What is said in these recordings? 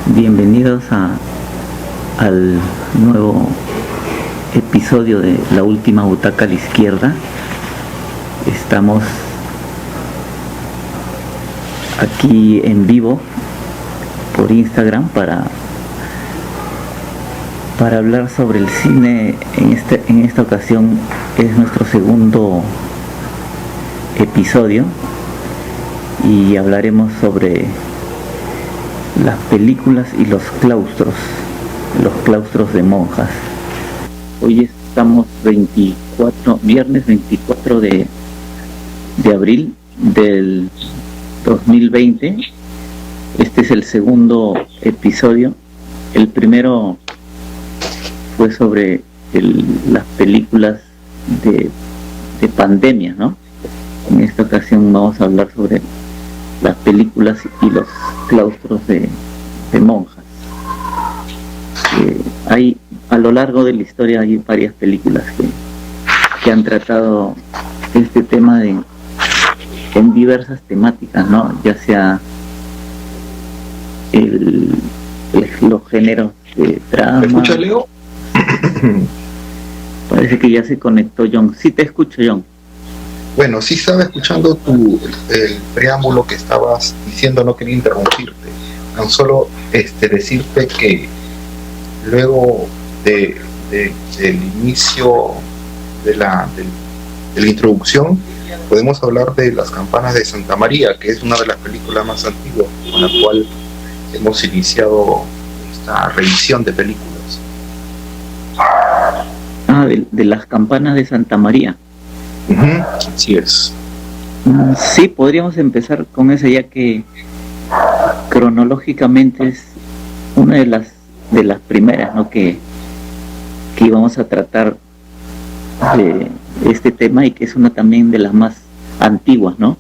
Bienvenidos al nuevo episodio de La Última Butaca a la Izquierda. Estamos aquí en vivo por Instagram para hablar sobre el cine. En esta ocasión es nuestro segundo episodio y hablaremos sobre las películas y los claustros de monjas. Hoy estamos viernes 24 de abril del 2020. Este es el segundo episodio. El primero fue sobre las películas de pandemia, ¿no? En esta ocasión vamos a hablar sobre las películas y los claustros de monjas. A lo largo de la historia hay varias películas que han tratado este tema en diversas temáticas, ¿no? Ya sea los géneros de drama. ¿Me escucha, Leo? Parece que ya se conectó John. Sí te escucho, John. Bueno, sí estaba escuchando el preámbulo que estabas diciendo, no quería interrumpirte. Tan solo decirte que luego del inicio de la introducción, podemos hablar de Las Campanas de Santa María, que es una de las películas más antiguas con la cual hemos iniciado esta revisión de películas. De Las Campanas de Santa María. Así es. Sí, podríamos empezar con esa, ya que cronológicamente es una de las primeras, ¿no? que íbamos a tratar de este tema, y que es una también de las más antiguas, ¿no?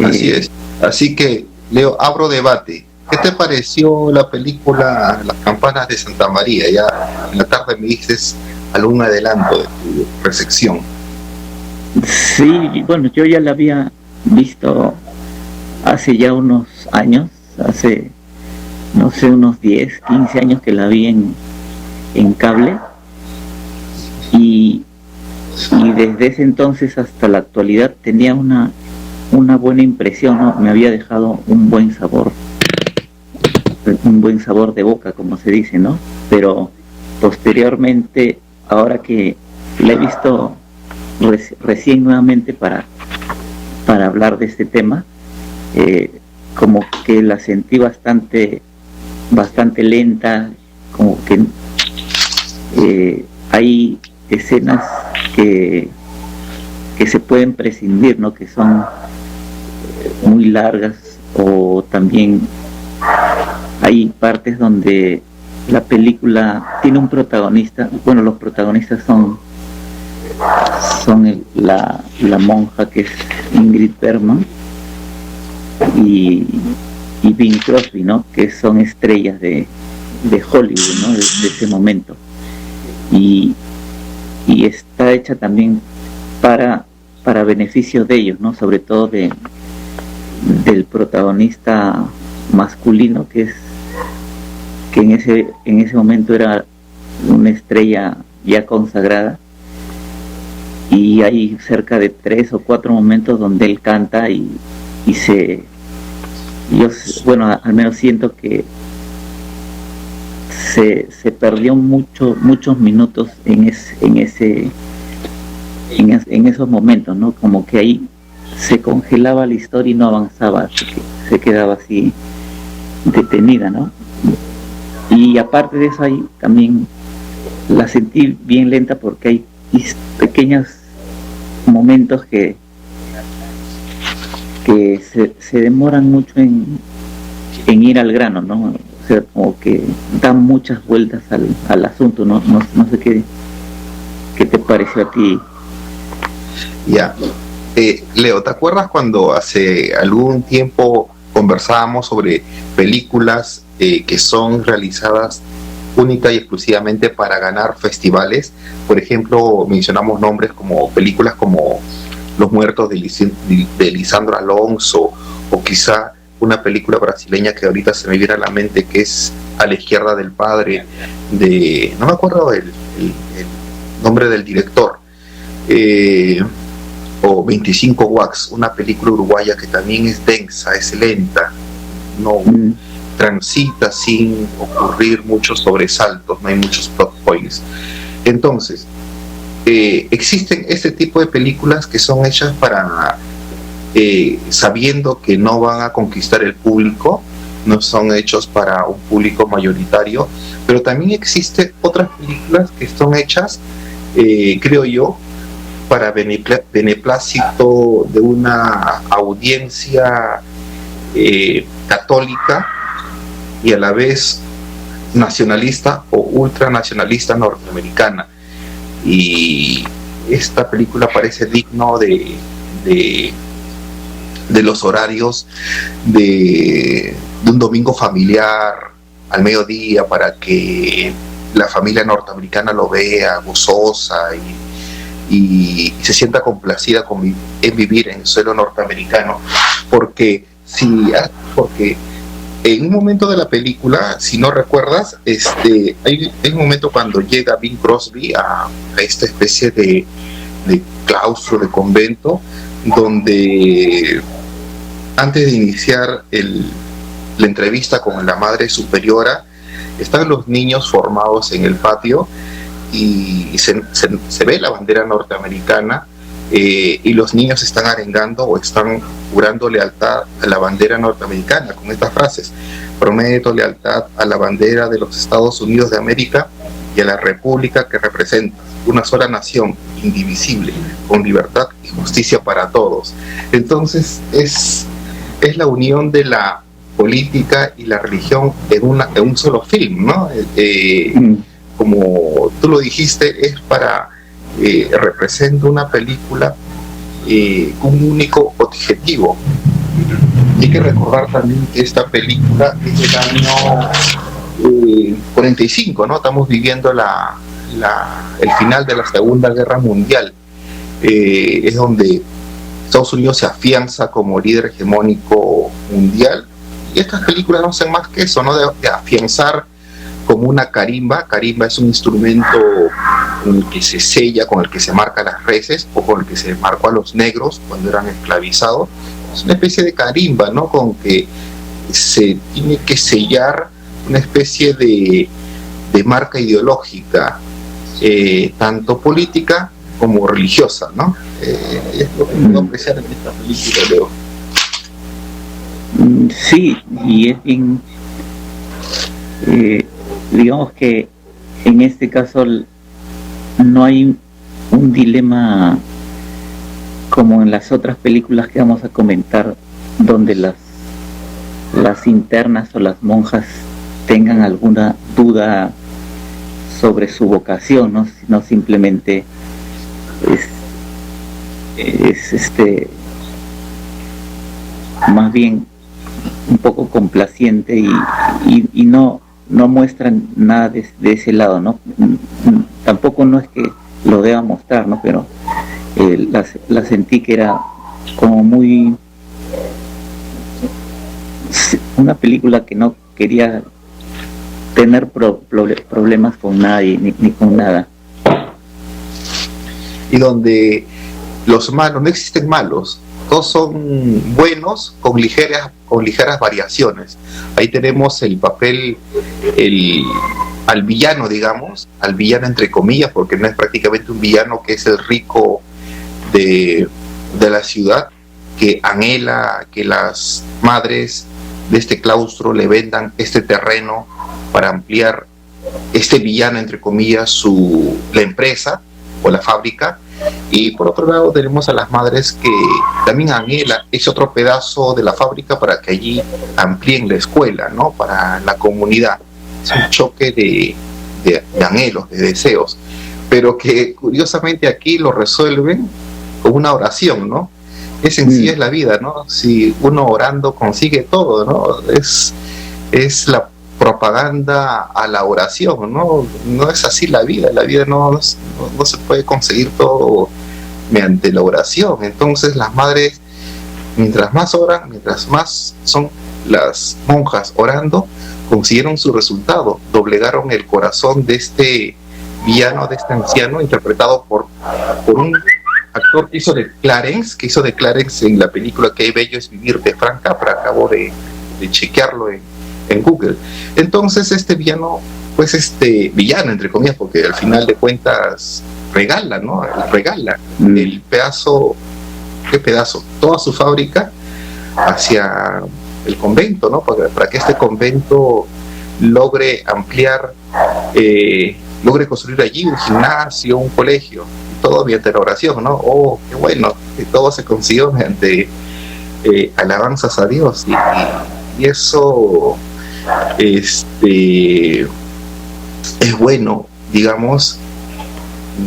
Así es. Así que, Leo, abro debate. ¿Qué te pareció la película Las Campanas de Santa María? Ya en la tarde me dices algún adelanto de tu recepción. Sí, bueno, yo ya la había visto hace ya unos años, hace, no sé, unos 10, 15 años que la vi en cable, y desde ese entonces hasta la actualidad tenía una buena impresión, ¿no? Me había dejado un buen sabor de boca, como se dice, ¿no? Pero posteriormente, ahora que la he visto recién nuevamente para hablar de este tema, como que la sentí bastante lenta, como que hay escenas que se pueden prescindir, ¿no? Que son muy largas, o también hay partes donde la película tiene un protagonista. Bueno, los protagonistas son la monja, que es Ingrid Bergman, y Bing Crosby, ¿no? Que son estrellas de Hollywood, ¿no? De ese momento, y está hecha también para beneficio de ellos, ¿no? Sobre todo del protagonista masculino, que en ese momento era una estrella ya consagrada. Y hay cerca de 3 o 4 momentos donde él canta y yo, bueno, al menos siento que se perdió muchos minutos en esos momentos, ¿no? Como que ahí se congelaba la historia y no avanzaba, se quedaba así detenida, ¿no? Y aparte de eso, ahí también la sentí bien lenta, porque hay pequeños momentos que se demoran mucho en ir al grano, ¿no? O sea, como que dan muchas vueltas al asunto, ¿no? No sé qué te pareció a ti. Ya. Leo, ¿te acuerdas cuando hace algún tiempo conversábamos sobre películas que son realizadas única y exclusivamente para ganar festivales? Por ejemplo, mencionamos nombres como películas como Los Muertos de Lisandro Alonso, o quizá una película brasileña que ahorita se me viene a la mente, que es A la izquierda del padre, no me acuerdo el nombre del director, o 25 Wax, una película uruguaya que también es densa, es lenta, no transita sin ocurrir muchos sobresaltos, no hay muchos plot points. Entonces, existen este tipo de películas que son hechas para, sabiendo que no van a conquistar el público, no son hechos para un público mayoritario, pero también existen otras películas que son hechas, creo yo, para beneplácito de una audiencia católica y a la vez nacionalista o ultranacionalista norteamericana. Y esta película parece digno de los horarios de un domingo familiar al mediodía, para que la familia norteamericana lo vea gozosa y se sienta complacida en vivir en el suelo norteamericano, porque en un momento de la película, si no recuerdas, hay un momento cuando llega Bing Crosby a esta especie de claustro, de convento, donde antes de iniciar la entrevista con la madre superiora, están los niños formados en el patio y se ve la bandera norteamericana, y los niños están arengando o están jurando lealtad a la bandera norteamericana con estas frases: prometo lealtad a la bandera de los Estados Unidos de América y a la república que representa, una sola nación, indivisible, con libertad y justicia para todos. Entonces es la unión de la política y la religión en un solo film, ¿no? Como tú lo dijiste, es para representa una película con un único objetivo. Hay que recordar también que esta película es del año 45, ¿no? Estamos viviendo el final de la Segunda Guerra Mundial. Es donde Estados Unidos se afianza como líder hegemónico mundial, y estas películas no hacen más que eso, ¿no? De afianzar como una carimba. Carimba es un instrumento con el que se sella, con el que se marca las reses, o con el que se marcó a los negros cuando eran esclavizados. Es una especie de carimba, ¿no? Con que se tiene que sellar una especie de marca ideológica, tanto política como religiosa, ¿no? Es lo que puedo apreciar en esta película, Leo. Sí, y es bien, digamos que en este caso no hay un dilema como en las otras películas que vamos a comentar, donde las internas o las monjas tengan alguna duda sobre su vocación, ¿no? Sino simplemente es más bien un poco complaciente y no muestran nada de ese lado, ¿no? Tampoco no es que lo deba mostrar, ¿no? Pero la sentí que era como muy una película que no quería tener problemas con nadie ni con nada, y donde los malos, no existen malos, todos son buenos con ligeras variaciones. Ahí tenemos el papel, al villano, digamos, al villano entre comillas, porque no es prácticamente un villano, que es el rico de la ciudad, que anhela que las madres de este claustro le vendan este terreno para ampliar, este villano entre comillas, la empresa o la fábrica. Y por otro lado tenemos a las madres que también anhela ese otro pedazo de la fábrica para que allí amplíen la escuela, ¿no? Para la comunidad. Es un choque de anhelos, de deseos, pero que curiosamente aquí lo resuelven con una oración, ¿no? Qué sencilla es la vida, ¿no? Si uno orando consigue todo, ¿no? Es la propaganda a la oración, ¿no? No es así la vida no se puede conseguir todo mediante la oración. Entonces las madres, mientras más oran, mientras más son las monjas orando consiguieron su resultado, doblegaron el corazón de este villano, de este anciano, interpretado por un actor que hizo de Clarence en la película Qué bello es vivir, de Frank Capra. Acabo de chequearlo en Google. Entonces este villano, pues villano entre comillas, porque al final de cuentas regala el pedazo, toda su fábrica hacia el convento, ¿no? Para que este convento logre ampliar, logre construir allí un gimnasio, un colegio, todo mediante la oración, ¿no? Oh, qué bueno, que todo se consiguió mediante alabanzas a Dios, y eso es bueno, digamos,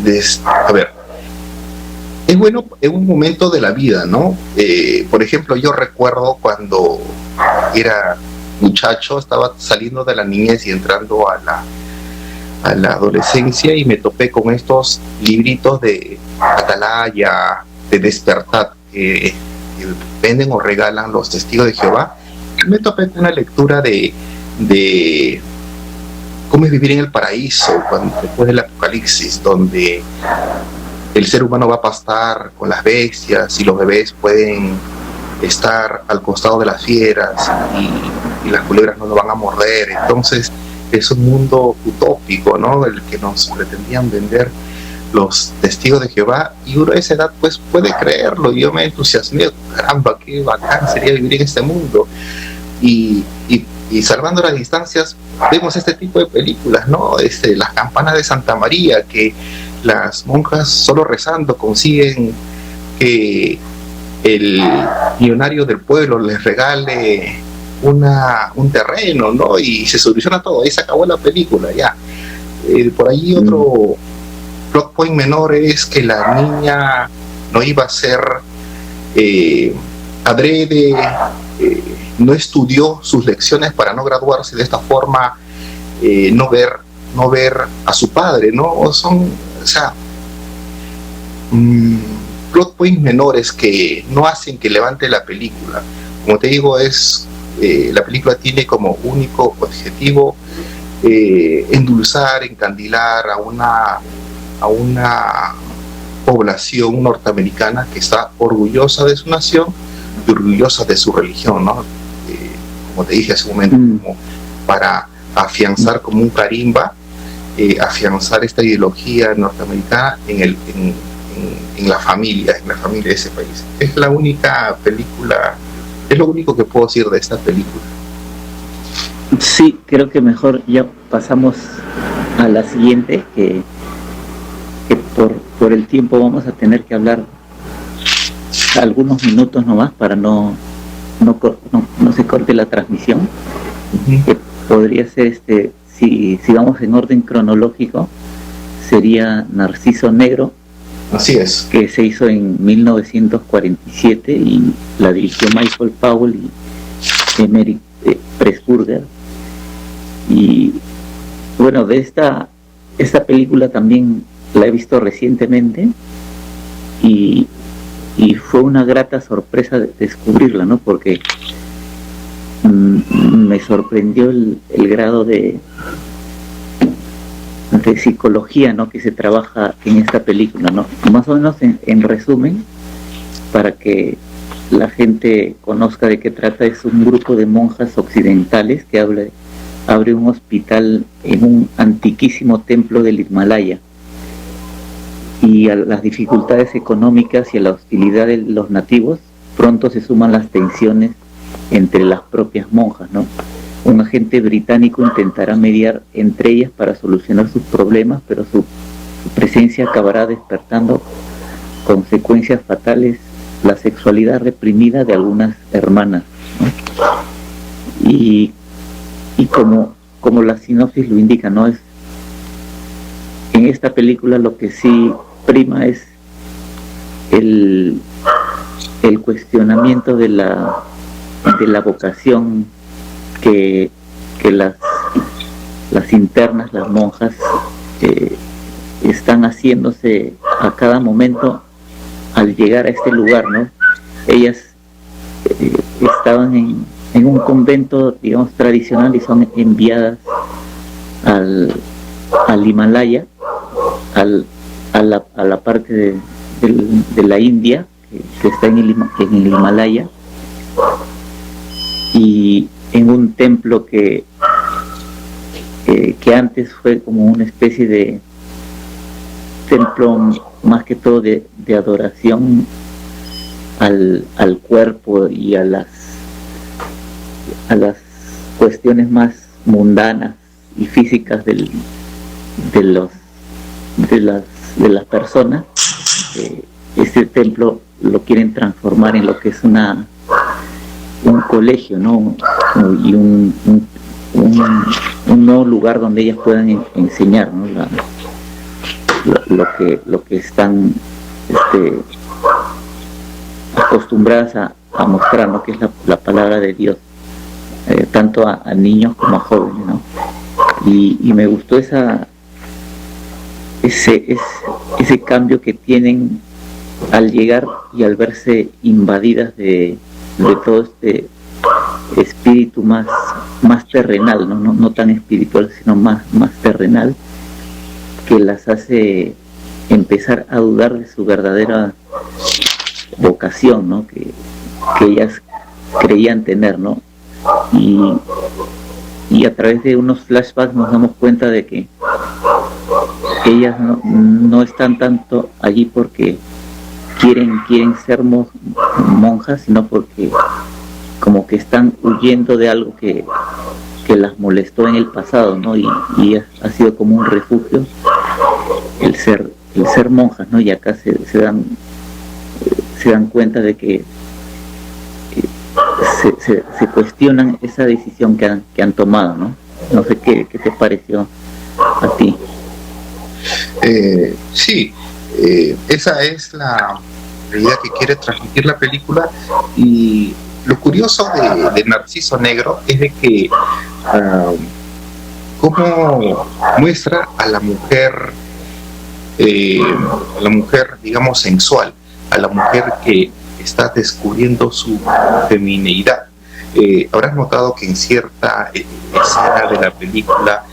es bueno en un momento de la vida, ¿no? Por ejemplo, yo recuerdo cuando era muchacho, estaba saliendo de la niñez y entrando a la adolescencia, y me topé con estos libritos de Atalaya, de Despertar, que venden o regalan los testigos de Jehová. Me topé con una lectura de cómo es vivir en el paraíso después del apocalipsis, donde el ser humano va a pastar con las bestias y los bebés pueden estar al costado de las fieras y las culebras no lo van a morder. Entonces es un mundo utópico, ¿no? El que nos pretendían vender los testigos de Jehová, y uno a esa edad pues puede creerlo. Y yo me entusiasmé, caramba, qué bacán sería vivir en este mundo. Y salvando las distancias, vemos este tipo de películas, ¿no? Las campanas de Santa María, que las monjas solo rezando consiguen que el millonario del pueblo les regale un terreno, ¿no? Y se soluciona todo, ahí se acabó la película, ya. Por ahí otro plot point menor es que la niña no iba a ser adrede, no estudió sus lecciones para no graduarse, de esta forma no ver a su padre, ¿no? Plot points menores que no hacen que levante la película. Como te digo, la película tiene como único objetivo endulzar, encandilar a una población norteamericana que está orgullosa de su nación y orgullosa de su religión, ¿no? Como te dije hace un momento, como para afianzar como un carimba, afianzar esta ideología norteamericana en la familia de ese país. Es la única película, es lo único que puedo decir de esta película. Sí, creo que mejor ya pasamos a la siguiente, que por el tiempo vamos a tener que hablar algunos minutos nomás para no se corte la transmisión. Que podría ser, si vamos en orden cronológico, sería Narciso Negro. Así es. Que se hizo en 1947 y la dirigió Michael Powell y Emery Pressburger. Y bueno, de esta película también la he visto recientemente y fue una grata sorpresa descubrirla, ¿no? Porque me sorprendió el grado de psicología, ¿no?, que se trabaja en esta película, ¿no? Más o menos en resumen, para que la gente conozca de qué trata. Es un grupo de monjas occidentales que abre un hospital en un antiquísimo templo del Himalaya, y a las dificultades económicas y a la hostilidad de los nativos pronto se suman las tensiones entre las propias monjas, ¿no? Un agente británico intentará mediar entre ellas para solucionar sus problemas, pero su presencia acabará despertando consecuencias fatales: la sexualidad reprimida de algunas hermanas, ¿no? Y como la sinopsis lo indica, ¿no? En esta película lo que sí prima es el cuestionamiento de la vocación que las internas, las monjas, están haciéndose a cada momento al llegar a este lugar, ¿no? Ellas estaban en un convento, digamos, tradicional, y son enviadas al Himalaya, a la parte de la India, que está en el Himalaya, y en un templo que antes fue como una especie de templo más que todo de adoración al cuerpo y a las cuestiones más mundanas y físicas de las personas. Este templo lo quieren transformar en lo que es un colegio, ¿no? Y un nuevo lugar donde ellas puedan enseñar, ¿no? lo que están acostumbradas a mostrar, ¿no? Que es la palabra de Dios, tanto a niños como a jóvenes, ¿no? Y me gustó ese cambio que tienen al llegar y al verse invadidas de todo este espíritu más terrenal, no tan espiritual, sino más terrenal, que las hace empezar a dudar de su verdadera vocación, ¿no? Que ellas creían tener, ¿no? Y a través de unos flashbacks nos damos cuenta de que ellas no están tanto allí porque quieren ser monjas, sino porque como que están huyendo de algo que las molestó en el pasado, ¿no? Y ha sido como un refugio el ser monjas, ¿no? Y acá se dan cuenta de que se cuestionan esa decisión que han tomado, ¿no? No sé qué te pareció a ti. Sí, esa es la idea que quiere transmitir la película, y lo curioso de Narciso Negro es de que cómo muestra a la mujer, digamos, sensual, a la mujer que está descubriendo su femineidad. Habrás notado que en cierta escena de la película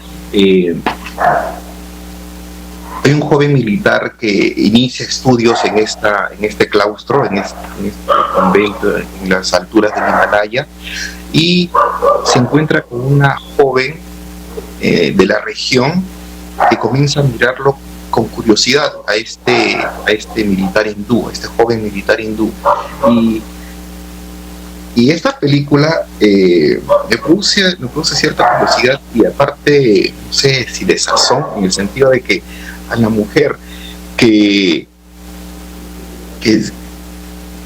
hay un joven militar que inicia estudios en este claustro, en este convento en las alturas del Himalaya, y se encuentra con una joven de la región que comienza a mirarlo con curiosidad a este militar hindú, a este joven militar hindú. Y esta película me produce cierta curiosidad, y aparte, no sé si de sazón, en el sentido de que a la mujer que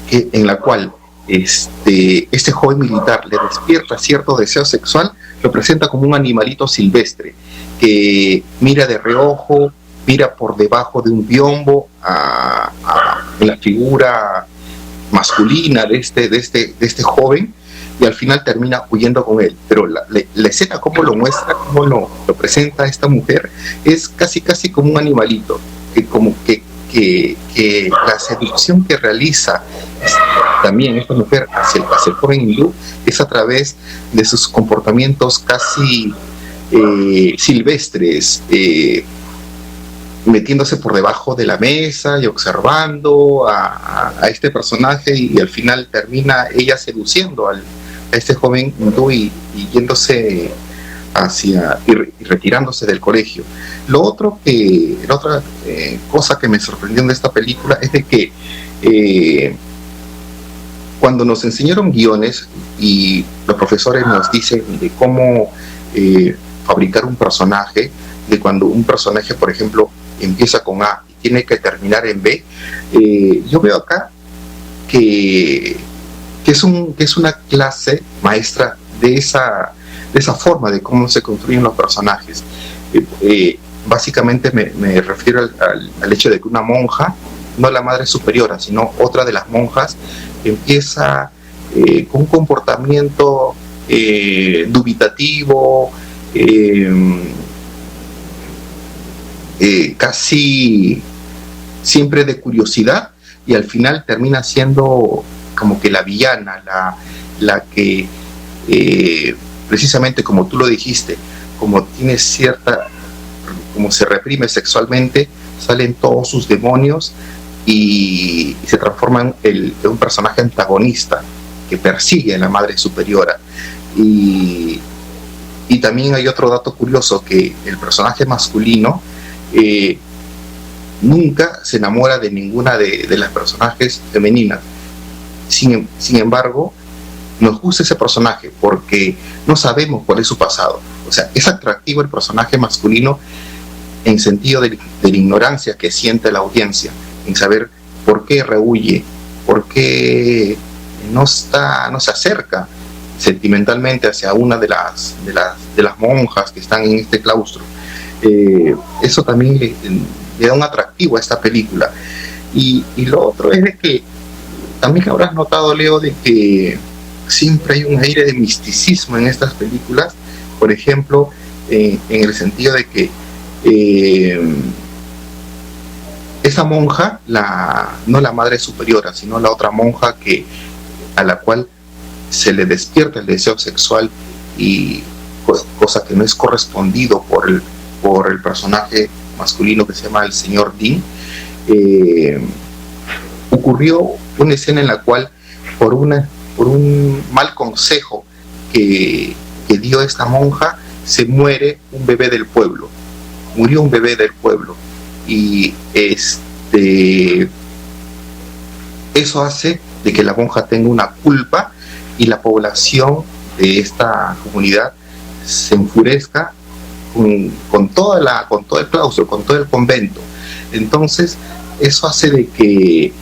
en la cual este joven militar le despierta cierto deseo sexual, lo presenta como un animalito silvestre que mira de reojo, mira por debajo de un biombo a la figura masculina de este joven, y al final termina huyendo con él. Pero la escena, cómo lo muestra, cómo lo presenta a esta mujer, es casi como un animalito, que la seducción que realiza también esta mujer hacia el joven hindú es a través de sus comportamientos casi silvestres, metiéndose por debajo de la mesa y observando a este personaje, y al final termina ella seduciendo a este joven hindú y yéndose y retirándose del colegio. La otra cosa que me sorprendió de esta película es de que cuando nos enseñaron guiones y los profesores nos dicen de cómo fabricar un personaje, de cuando un personaje, por ejemplo, empieza con A y tiene que terminar en B, yo veo acá que es una clase maestra de esa forma de cómo se construyen los personajes. Básicamente me refiero al hecho de que una monja, no la madre superiora, sino otra de las monjas, empieza con un comportamiento dubitativo, casi siempre de curiosidad, y al final termina siendo como que la villana, la que precisamente como tú lo dijiste, como tiene como se reprime sexualmente, salen todos sus demonios y se transforma en un personaje antagonista que persigue a la madre superiora. Y también hay otro dato curioso, que el personaje masculino nunca se enamora de ninguna de las personajes femeninas. Sin embargo, nos gusta ese personaje porque no sabemos cuál es su pasado. O sea, es atractivo el personaje masculino en sentido de la ignorancia que siente la audiencia, en saber por qué rehuye, por qué no se acerca sentimentalmente hacia una de las monjas que están en este claustro. Eso también le da un atractivo a esta película. Y lo otro es de que también habrás notado, Leo, de que siempre hay un aire de misticismo en estas películas. Por ejemplo, en el sentido de que esa monja, no la madre superiora, sino la otra monja a la cual se le despierta el deseo sexual, y cosa que no es correspondido por el personaje masculino que se llama el señor Dean. Ocurrió una escena en la cual por un mal consejo que dio esta monja, se muere un bebé del pueblo. Murió un bebé del pueblo, y eso hace de que la monja tenga una culpa, y la población de esta comunidad se enfurezca con todo el claustro, con todo el convento. Entonces eso hace de que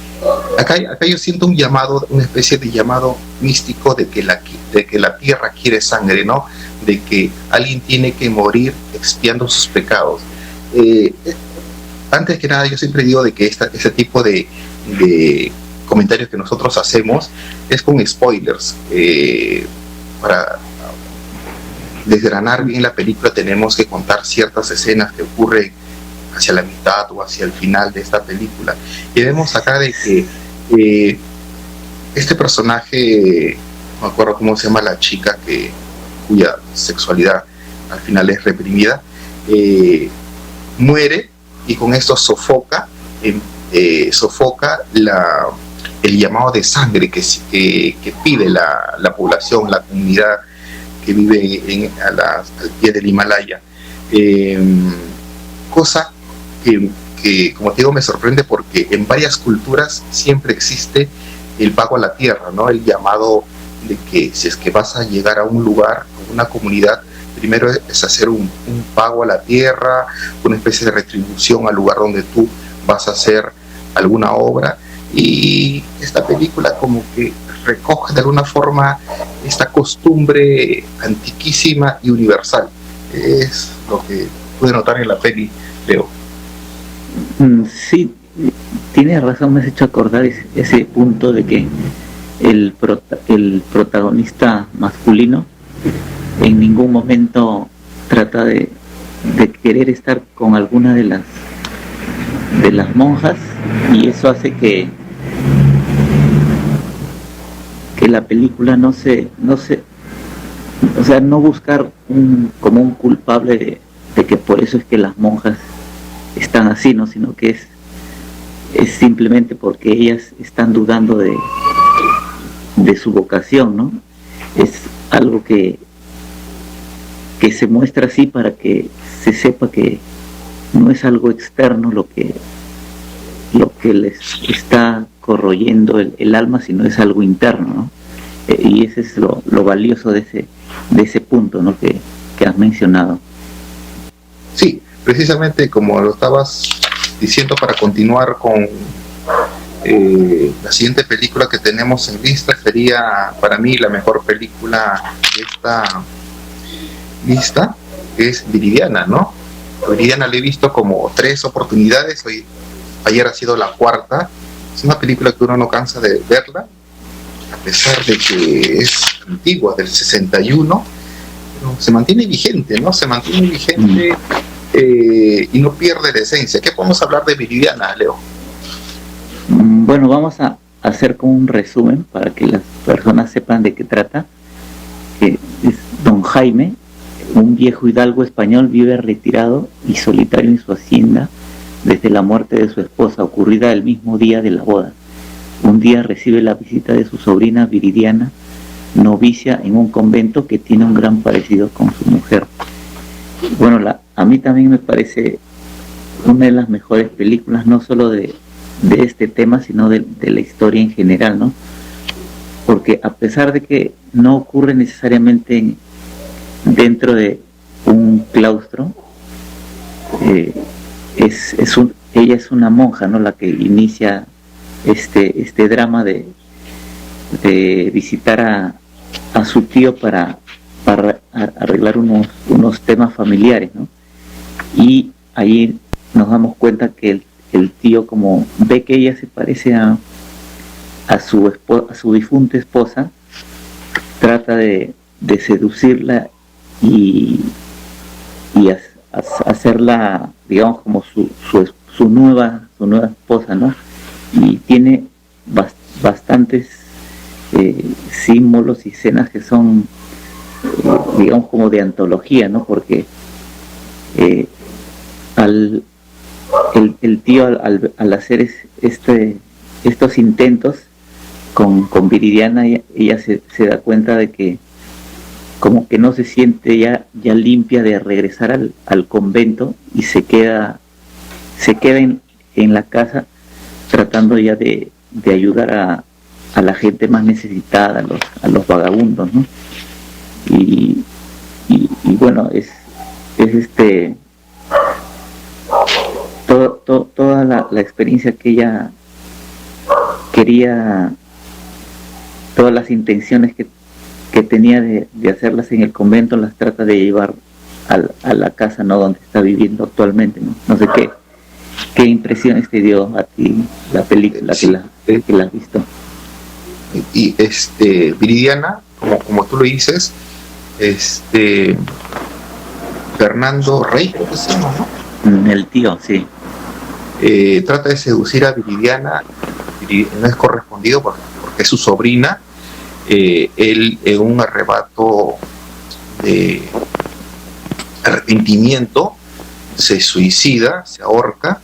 acá yo siento un llamado, una especie de llamado místico de que la tierra quiere sangre, ¿no? De que alguien tiene que morir expiando sus pecados. Antes que nada, yo siempre digo de que ese tipo de comentarios que nosotros hacemos es con spoilers. Para desgranar bien la película tenemos que contar ciertas escenas que ocurren hacia la mitad o hacia el final de esta película. Y vemos acá de que este personaje, no me acuerdo cómo se llama la chica cuya sexualidad al final es reprimida, muere, y con esto sofoca el llamado de sangre que pide la población, la comunidad que vive al pie del Himalaya. Cosa que, como te digo, me sorprende, porque en varias culturas siempre existe el pago a la tierra, ¿no? El llamado de que si es que vas a llegar a un lugar, a una comunidad, primero es hacer un pago a la tierra, una especie de retribución al lugar donde tú vas a hacer alguna obra. Y esta película como que recoge de alguna forma esta costumbre antiquísima y universal. Es lo que pude notar en la peli, Leo. Sí, tienes razón, me has hecho acordar ese punto de que el protagonista masculino en ningún momento trata de querer estar con alguna de las monjas, y eso hace que la película no buscar como un culpable de que por eso es que las monjas están así, ¿no? Sino que es simplemente porque ellas están dudando de su vocación, ¿no? Es algo que se muestra así para que se sepa que no es algo externo lo que les está corroyendo el alma, sino es algo interno, ¿no? Y ese es lo valioso de ese punto, ¿no? que has mencionado. Sí, precisamente como lo estabas diciendo, para continuar con la siguiente película que tenemos en lista, sería para mí la mejor película de esta lista, que es Viridiana, ¿no? Viridiana la he visto como 3 oportunidades, ayer ha sido la 4ª. Es una película que uno no cansa de verla, a pesar de que es antigua, del 61, pero se mantiene vigente, ¿no? Se mantiene vigente y no pierde la esencia. ¿Qué podemos hablar de Viridiana, Leo? Bueno, vamos a hacer como un resumen para que las personas sepan de qué trata. que es don Jaime, un viejo hidalgo español, vive retirado y solitario en su hacienda desde la muerte de su esposa, ocurrida el mismo día de la boda. Un día recibe la visita de su sobrina Viridiana, novicia en un convento que tiene un gran parecido con su mujer. Bueno, a mí también me parece una de las mejores películas, no solo de este tema, sino de la historia en general, ¿no? Porque a pesar de que no ocurre necesariamente dentro de un claustro, ella es una monja, ¿no?, la que inicia este drama de visitar a su tío para arreglar unos temas familiares, ¿no? Y ahí nos damos cuenta que el tío, como ve que ella se parece a su difunta esposa, trata de seducirla y hacerla, digamos, como su nueva esposa, ¿no? Y tiene bastantes símbolos y escenas que son, digamos, como de antología, ¿no? Porque el tío al hacer estos intentos con Viridiana, ella se da cuenta de que como que no se siente ya limpia de regresar al convento, y se queda en la casa tratando ya de ayudar a la gente más necesitada, a los vagabundos, ¿no? Y bueno, es toda la experiencia que ella quería, todas las intenciones que tenía de hacerlas en el convento, las trata de llevar a la casa, ¿no?, donde está viviendo actualmente, ¿no? No sé qué impresiones te dio a ti la película, sí, que la has visto. Y Viridiana, como tú lo dices, Fernando Rey, creo que se llama, ¿no? El tío, sí. Trata de seducir a Viridiana, no es correspondido porque es su sobrina. Él, en un arrebato de arrepentimiento, se suicida, se ahorca,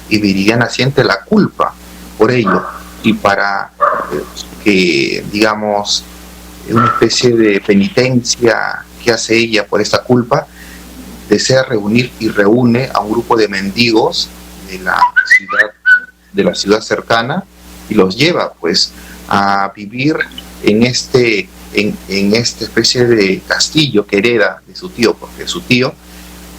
y Viridiana siente la culpa por ello, y para que, digamos, una especie de penitencia que hace ella por esta culpa, desea reunir y reúne a un grupo de mendigos de la ciudad cercana, y los lleva pues a vivir en esta especie de castillo que hereda de su tío, porque su tío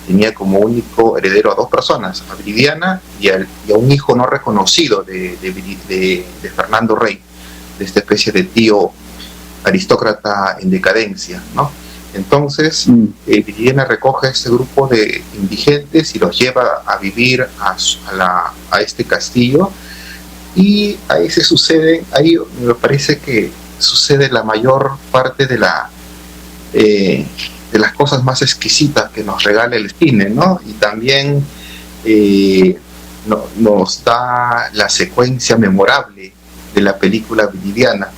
tenía como único heredero a dos personas, a Viridiana y a un hijo no reconocido de Fernando Rey, de esta especie de tío aristócrata en decadencia, ¿no? Entonces Viridiana recoge a este grupo de indigentes y los lleva a vivir a este castillo, y ahí me parece que sucede la mayor parte de las cosas más exquisitas que nos regala el cine, ¿no? Y también nos da la secuencia memorable de la película Viridiana.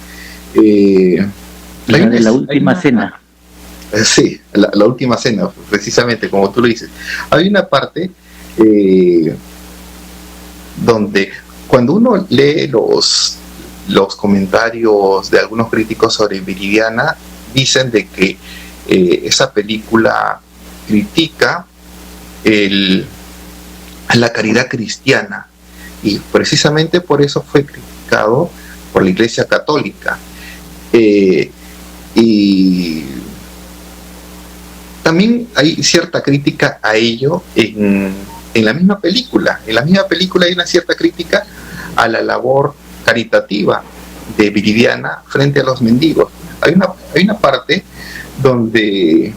La última cena. Sí, la última cena, precisamente como tú lo dices. Hay una parte donde, cuando uno lee los comentarios de algunos críticos sobre Viridiana, dicen de que esa película critica la caridad cristiana, y precisamente por eso fue criticado por la Iglesia Católica. Y también hay cierta crítica a ello en la misma película. En la misma película hay una cierta crítica a la labor caritativa de Viridiana frente a los mendigos. Hay una parte donde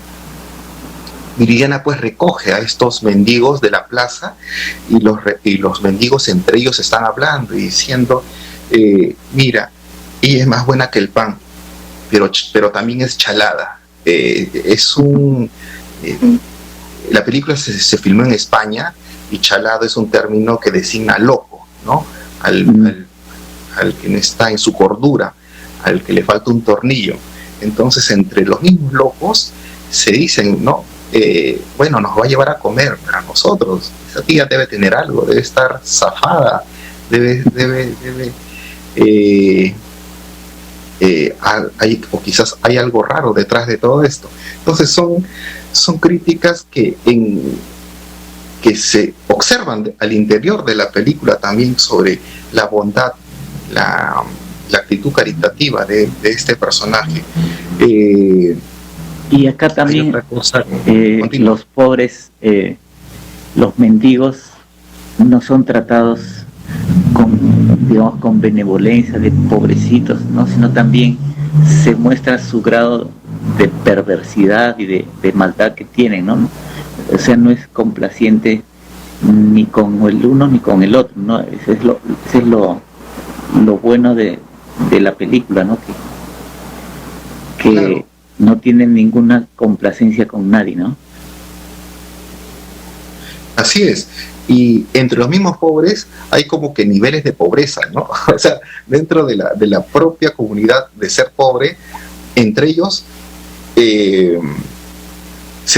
Viridiana pues recoge a estos mendigos de la plaza, y los mendigos entre ellos están hablando y diciendo, mira, ella es más buena que el pan, pero también es chalada. La película se filmó en España, y chalado es un término que designa loco, ¿no? Al que no está en su cordura, al que le falta un tornillo. Entonces, entre los mismos locos se dicen, ¿no? Bueno, nos va a llevar a comer a nosotros. Esa tía debe tener algo, debe estar zafada, o quizás hay algo raro detrás de todo esto. Entonces son críticas que se observan al interior de la película también sobre la bondad, la actitud caritativa de este personaje. Y acá también los pobres, los mendigos, no son tratados con benevolencia de pobrecitos, ¿no? Sino también se muestra su grado de perversidad y de maldad que tienen, ¿no? O sea, no es complaciente ni con el uno ni con el otro, ¿no? Ese es lo bueno de la película, ¿no? Que claro, no tienen ninguna complacencia con nadie, ¿no? Así es. Y entre los mismos pobres hay como que niveles de pobreza, ¿no? O sea, dentro de la propia comunidad de ser pobre, entre ellos se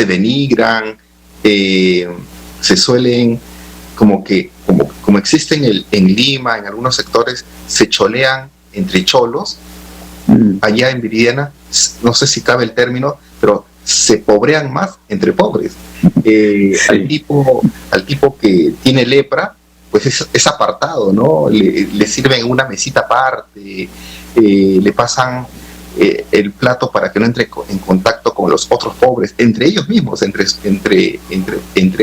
denigran, se suelen, como existen en Lima, en algunos sectores, se cholean entre cholos. Allá en Viridiana, no sé si cabe el término, pero se pobrean más entre pobres. Sí. Al tipo que tiene lepra, pues es apartado, ¿no? Le sirven una mesita aparte, le pasan el plato para que no entre en contacto con los otros pobres, entre ellos mismos, entre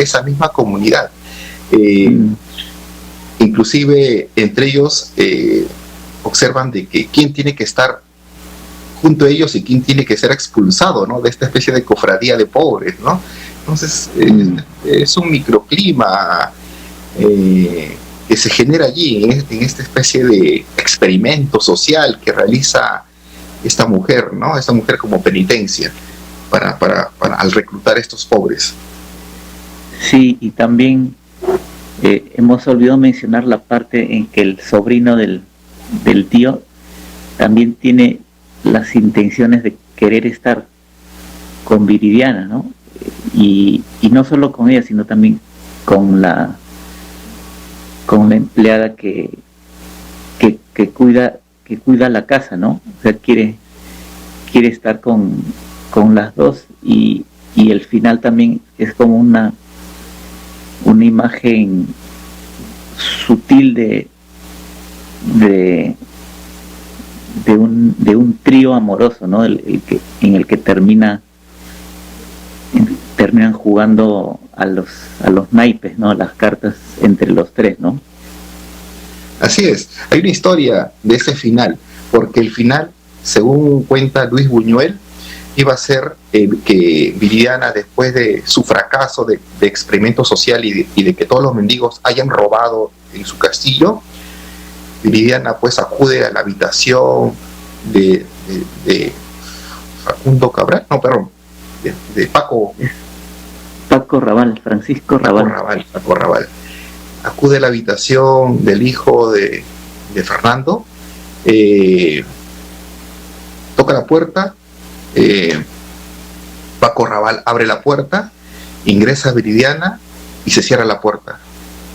esa misma comunidad. Inclusive entre ellos observan de que quién tiene que estar junto a ellos y quién tiene que ser expulsado, ¿no? De esta especie de cofradía de pobres, ¿no? Entonces es un microclima que se genera allí en esta especie de experimento social que realiza esta mujer, ¿no? Esta mujer como penitencia para al reclutar a estos pobres. Sí, y también hemos olvidado mencionar la parte en que el sobrino del tío también tiene las intenciones de querer estar con Viridiana, ¿no? Y no solo con ella, sino también con la empleada que cuida la casa, ¿no? O sea, quiere estar con las dos, y el final también es como una imagen sutil de un trío amoroso, ¿no? En el que terminan jugando a los naipes, ¿no? Las cartas entre los tres, ¿no? Así es. Hay una historia de ese final, porque el final, según cuenta Luis Buñuel, iba a ser que Viridiana, después de su fracaso de experimento social y de que todos los mendigos hayan robado en su castillo, Viridiana pues acude a la habitación de Facundo Cabral, no, perdón, de Paco Raval, Francisco Raval. Paco Raval. Acude a la habitación del hijo de Fernando, toca la puerta, Paco Raval abre la puerta, ingresa Viridiana y se cierra la puerta.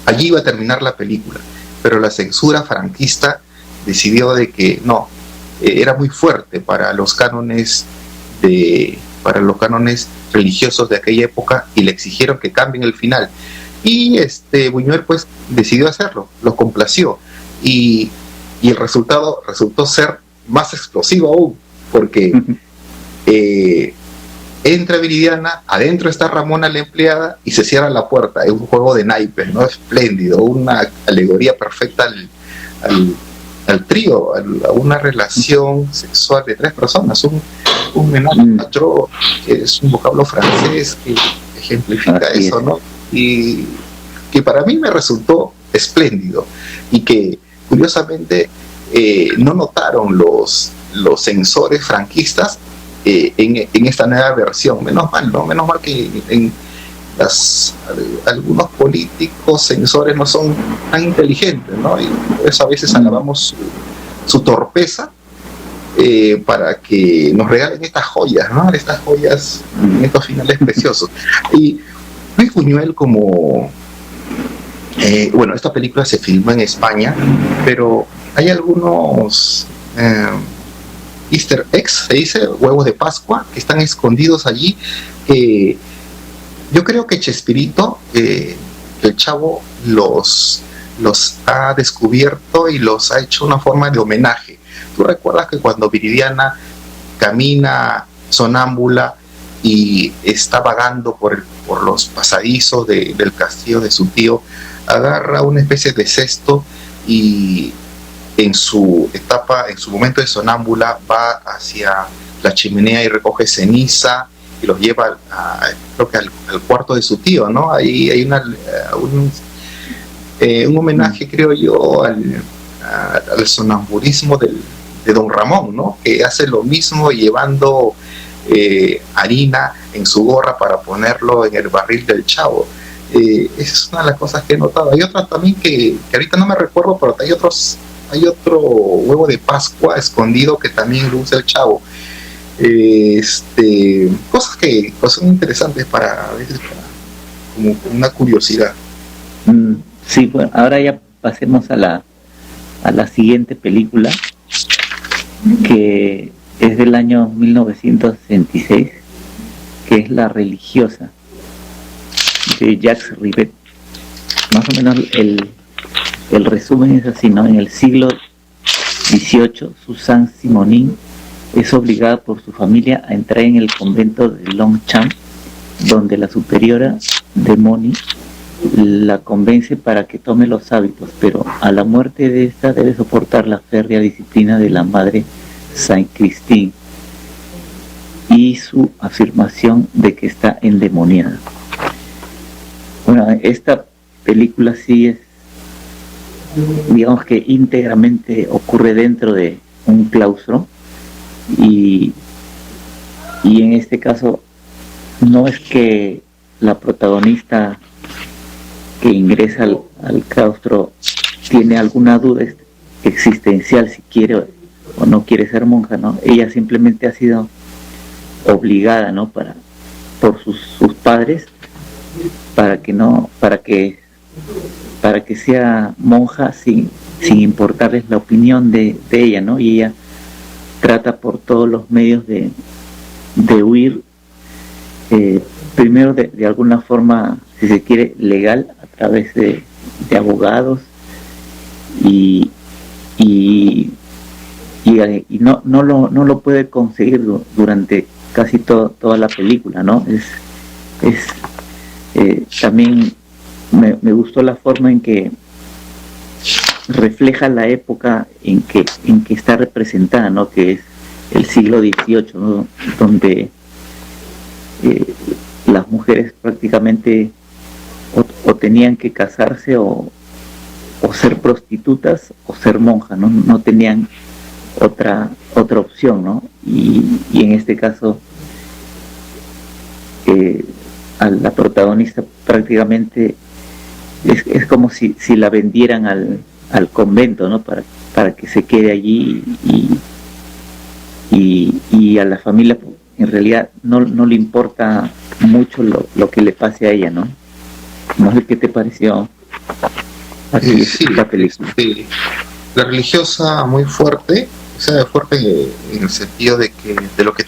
Allí iba a terminar la película, pero la censura franquista decidió de que no, era muy fuerte para los cánones religiosos de aquella época, y le exigieron que cambien el final. Y Buñuel pues decidió hacerlo, lo complació, y el resultado resultó ser más explosivo aún, porque entra Viridiana, adentro está Ramona la empleada y se cierra la puerta. Es un juego de naipes, ¿no? Espléndido, una alegoría perfecta al trío, a una relación sexual de tres personas, un ménage à trois, que es un vocablo francés que ejemplifica eso, ¿no? Y que para mí me resultó espléndido, y que curiosamente no notaron los censores franquistas en esta nueva versión. Menos mal, ¿no? Menos mal que algunos políticos censores no son tan inteligentes, ¿no? Y por eso a veces alabamos su torpeza, para que nos regalen estas joyas, ¿no? Estas joyas, estos finales preciosos. Y Luis Buñuel como... bueno, esta película se filmó en España, pero hay algunos Easter eggs, se dice, huevos de Pascua, que están escondidos allí, que yo creo que Chespirito, el chavo, los ha descubierto y los ha hecho una forma de homenaje. ¿Tú recuerdas que cuando Viridiana camina sonámbula y está vagando por los pasadizos del castillo de su tío, agarra una especie de cesto y en su momento de sonámbula va hacia la chimenea y recoge ceniza y los lleva creo que al cuarto de su tío, ¿no? Ahí hay un homenaje, creo yo, al sonambulismo de Don Ramón, ¿no? Que hace lo mismo llevando harina en su gorra para ponerlo en el barril del Chavo. Esa es una de las cosas que he notado. Hay otras también que ahorita no me recuerdo, pero hay otro huevo de Pascua escondido que también lo usa el Chavo. Cosas que son interesantes a veces como una curiosidad. Sí, bueno, ahora ya pasemos a la siguiente película, que es del año 1966, que es La Religiosa, de Jacques Rivette. Más o menos el resumen es así, ¿no? En el siglo XVIII, Suzanne Simonin es obligada por su familia a entrar en el convento de Longchamp, donde la superiora de Moni la convence para que tome los hábitos, pero a la muerte de esta debe soportar la férrea disciplina de la madre Saint Christine y su afirmación de que está endemoniada. Bueno, esta película sí es, digamos que íntegramente ocurre dentro de un claustro, y en este caso no es que la protagonista que ingresa al claustro tiene alguna duda existencial si quiere o no quiere ser monja, ¿no? Ella simplemente ha sido obligada, ¿no? Por sus padres para que sea monja sin importarles la opinión de ella, ¿no? Y ella trata por todos los medios de huir, primero de alguna forma, si se quiere, legal, a través de abogados, y no lo puede conseguir durante casi toda la película, ¿no? También me gustó la forma en que refleja la época en que está representada, ¿no? Que es el siglo XVIII, ¿no? Donde las mujeres prácticamente o tenían que casarse o ser prostitutas o ser monjas, ¿no? No tenían otra opción, ¿no? Y en este caso a la protagonista prácticamente es como si la vendieran al convento, ¿no? Para que se quede allí, y a la familia en realidad no le importa mucho lo que le pase a ella, ¿no? No sé qué te pareció Sí, la película. Sí. La Religiosa, muy fuerte, o sea, fuerte en el sentido de lo que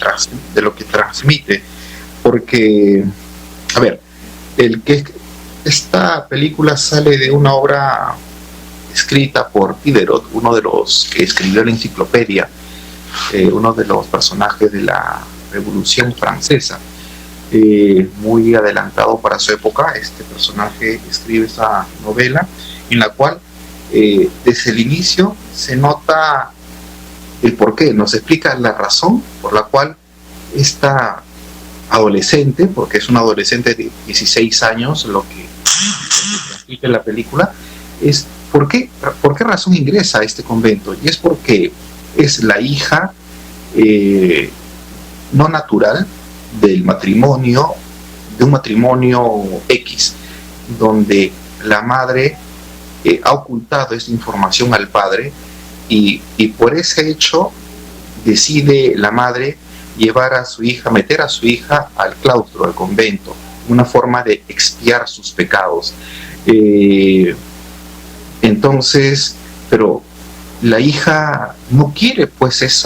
transmite, porque, a ver, esta película sale de una obra escrita por Diderot, uno de los que escribió la enciclopedia, uno de los personajes de la Revolución Francesa, muy adelantado para su época. Este personaje escribe esa novela en la cual desde el inicio se nota el porqué, nos explica la razón por la cual esta adolescente, porque es una adolescente de 16 años, lo que explica en la película, es por qué razón ingresa a este convento, y es porque es la hija no natural de un matrimonio X, donde la madre ha ocultado esta información al padre, y por ese hecho decide la madre llevar a su hija, meter a su hija al claustro, al convento, una forma de expiar sus pecados. Entonces, pero la hija no quiere pues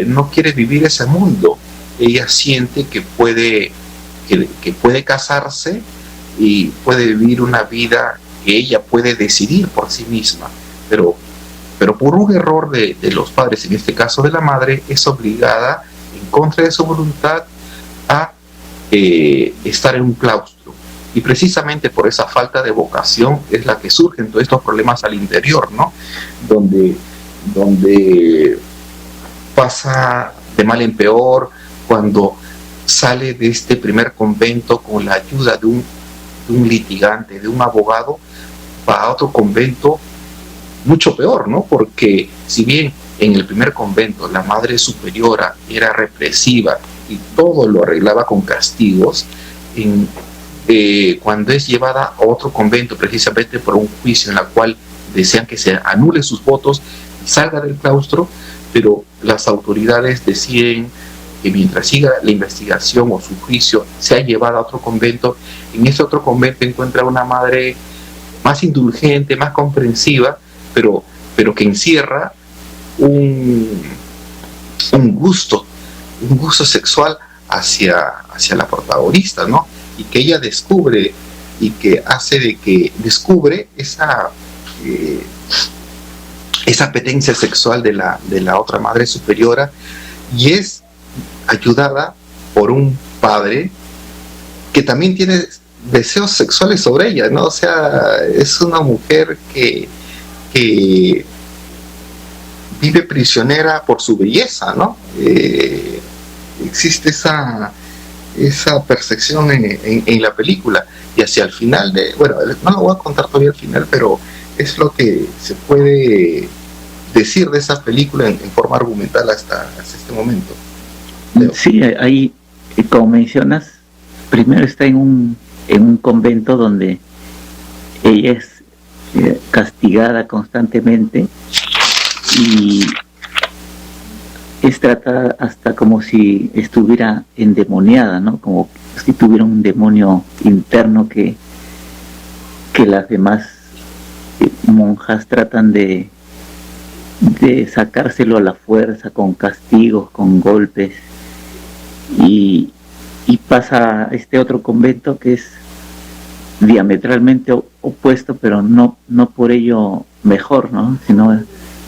no quiere vivir ese mundo. Ella siente que puede casarse y puede vivir una vida que ella puede decidir por sí misma, pero por un error de los padres, en este caso de la madre, es obligada, en contra de su voluntad, a estar en un claustro. Y precisamente por esa falta de vocación es la que surgen todos estos problemas al interior, ¿no? Donde pasa de mal en peor, cuando sale de este primer convento con la ayuda de un litigante, de un abogado, va a otro convento mucho peor, ¿no? Porque si bien en el primer convento la madre superiora era represiva y todo lo arreglaba con castigos, cuando es llevada a otro convento precisamente por un juicio en el cual desean que se anule sus votos y salga del claustro, pero las autoridades deciden que mientras siga la investigación o su juicio sea llevada a otro convento, en ese otro convento encuentra una madre más indulgente, más comprensiva, pero que encierra un gusto sexual hacia la protagonista, ¿no? Y que ella descubre y que hace de que descubre esa apetencia sexual de la otra madre superiora, y es ayudada por un padre que también tiene deseos sexuales sobre ella, ¿no? O sea, es una mujer que vive prisionera por su belleza, ¿no? Existe esa percepción en la película, y hacia el final no lo voy a contar todavía al final, pero es lo que se puede decir de esa película en forma argumental hasta este momento. Leo. Sí, ahí, como mencionas, primero está en un convento donde ella es castigada constantemente y es tratada hasta como si estuviera endemoniada, ¿no? Como si tuviera un demonio interno que las demás monjas tratan de sacárselo a la fuerza, con castigos, con golpes, y pasa a este otro convento que es diametralmente opuesto, pero no por ello mejor, ¿no? Sino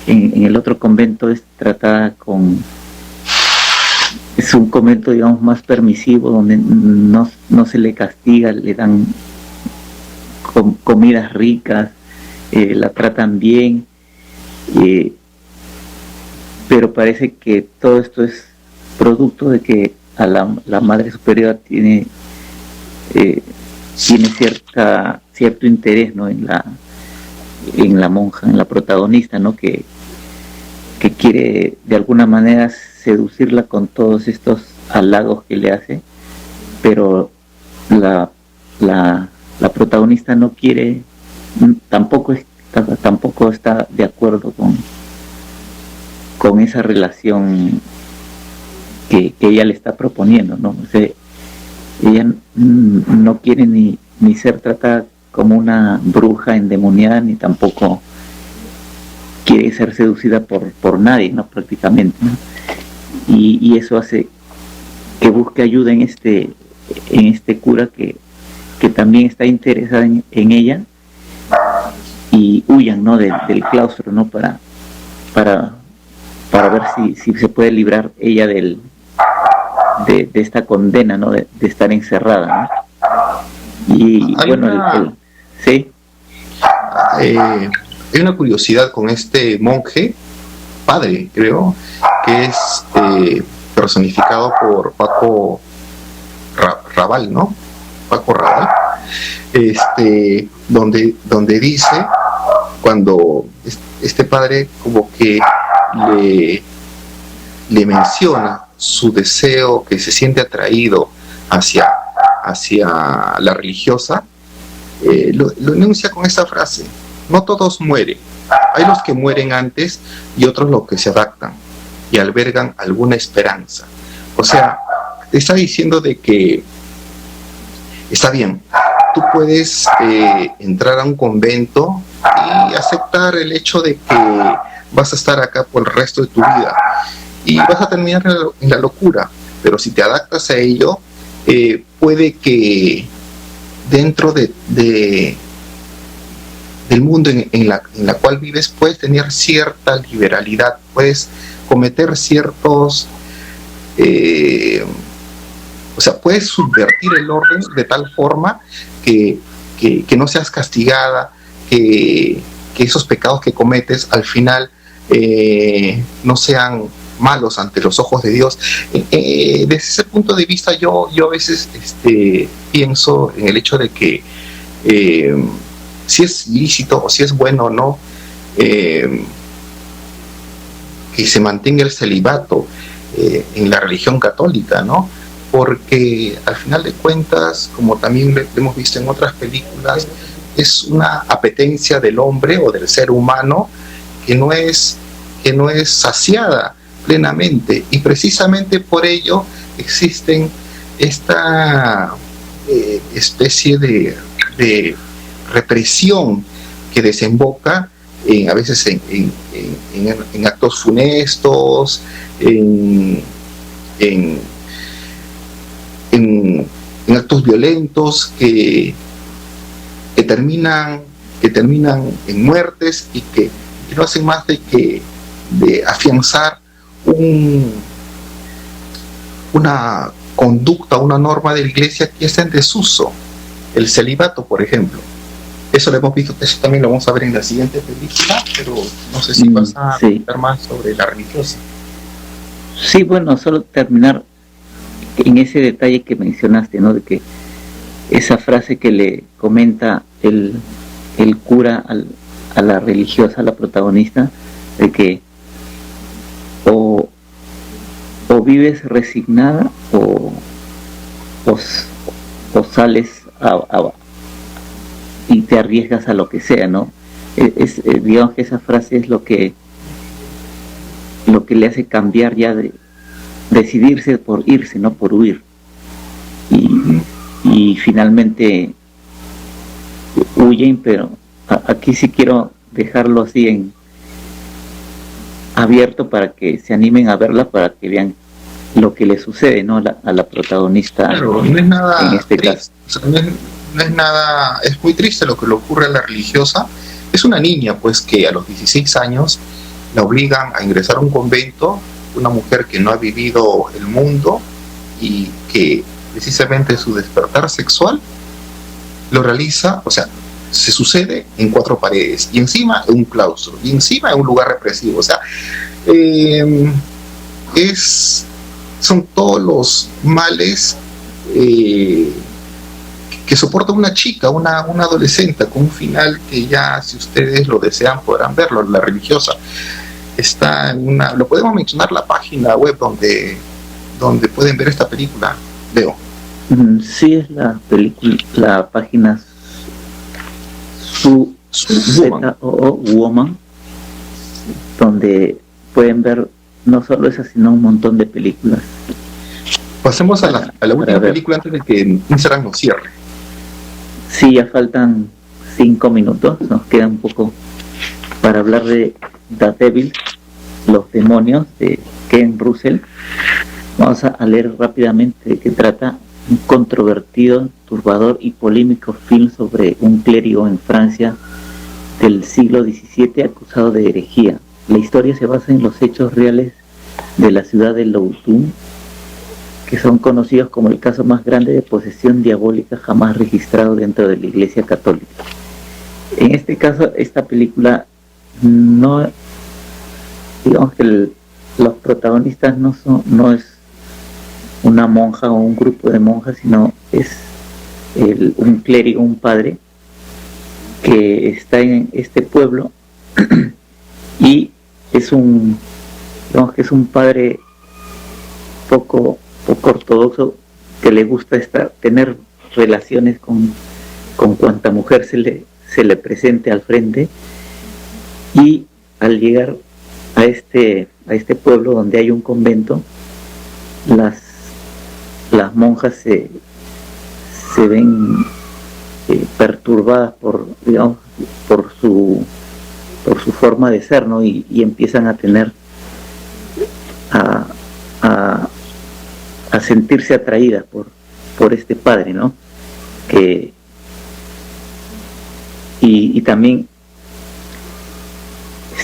en el otro convento es tratada es un convento, digamos, más permisivo, donde no se le castiga, le dan comidas ricas, la tratan bien, pero parece que todo esto es producto de que a la madre superior tiene cierto interés, ¿no? en la monja, en la protagonista, ¿no? que quiere de alguna manera seducirla con todos estos halagos que le hace, pero la protagonista no quiere, tampoco está de acuerdo con esa relación que ella le está proponiendo, ¿no? O sea, ella no quiere ni ser tratada como una bruja endemoniada, ni tampoco quiere ser seducida por nadie, ¿no? Prácticamente, ¿no? Y eso hace que busque ayuda en este cura que también está interesada en ella, y huyan, ¿no? del claustro, ¿no? Para ver si se puede librar ella de esta condena, ¿no? De estar encerrada, ¿no? Y bueno, sí. Hay una curiosidad con este monje, padre, creo, que es personificado por Paco Raval, ¿no? Paco Raval, donde dice, cuando este padre como que le menciona su deseo, que se siente atraído hacia la religiosa, lo enuncia con esta frase: no todos mueren, hay los que mueren antes y otros los que se adaptan. y albergan alguna esperanza. O sea, te está diciendo de que está bien, tú puedes entrar a un convento y aceptar el hecho de que vas a estar acá por el resto de tu vida y vas a terminar en la locura, pero si te adaptas a ello, puede que dentro del mundo en la cual vives puedes tener cierta liberalidad, puedes cometer ciertos o sea, puedes subvertir el orden de tal forma que no seas castigada, que esos pecados que cometes al final no sean malos ante los ojos de Dios. Desde ese punto de vista yo a veces pienso en el hecho de que si es lícito o si es bueno o no que se mantenga el celibato en la religión católica, ¿no? Porque al final de cuentas, como también lo hemos visto en otras películas, es una apetencia del hombre o del ser humano que no es saciada plenamente, y precisamente por ello existen esta especie de represión que desemboca a veces en actos funestos, en actos violentos que terminan en muertes y que no hacen más de afianzar una conducta, una norma de la Iglesia que está en desuso, el celibato, por ejemplo. Eso lo hemos visto, eso también lo vamos a ver en la siguiente película, pero no sé si vas a comentar más sobre la religiosa. Sí, bueno, solo terminar en ese detalle que mencionaste, ¿no? De que esa frase que le comenta el cura a la religiosa, a la protagonista, de que o vives resignada o sales y te arriesgas a lo que sea, ¿no? Digamos que esa frase es lo que le hace cambiar ya de decidirse por irse, no por huir, y finalmente huyen. Pero aquí sí quiero dejarlo así en abierto para que se animen a verla, para que vean lo que le sucede, ¿no? a la protagonista. Claro, no es nada en este triste, caso. o sea, no es nada, es muy triste lo que le ocurre a la religiosa. Es una niña, pues, que a los 16 años la obligan a ingresar a un convento, una mujer que no ha vivido el mundo y que precisamente su despertar sexual lo realiza, o sea, se sucede en 4 paredes y encima en un claustro y encima en un lugar represivo. O sea, son todos los males que soporta una chica, una adolescente, con un final que ya, si ustedes lo desean, podrán verlo. La religiosa está lo podemos mencionar, la página web donde pueden ver esta película, Leo. Sí, es la película, la página Woman, donde pueden ver no solo esa, sino un montón de películas. Pasemos a la última película antes de que Instagram nos cierre. Sí, ya faltan 5 minutos, nos queda un poco para hablar de The Devil, Los Demonios, de Ken Russell. Vamos a leer rápidamente de qué trata. Un controvertido, turbador y polémico film sobre un clérigo en Francia del siglo XVII acusado de herejía. La historia se basa en los hechos reales de la ciudad de Loudun, que son conocidos como el caso más grande de posesión diabólica jamás registrado dentro de la Iglesia Católica. En este caso, esta película no, digamos que los protagonistas no es una monja o un grupo de monjas, sino es un clérigo, un padre que está en este pueblo y es un padre poco ortodoxo, que le gusta tener relaciones con cuanta mujer se le presente al frente, y al llegar a este pueblo donde hay un convento, las monjas se ven perturbadas por su forma de ser, ¿no? Y empiezan a tener a sentirse atraídas por este padre, ¿no? Y también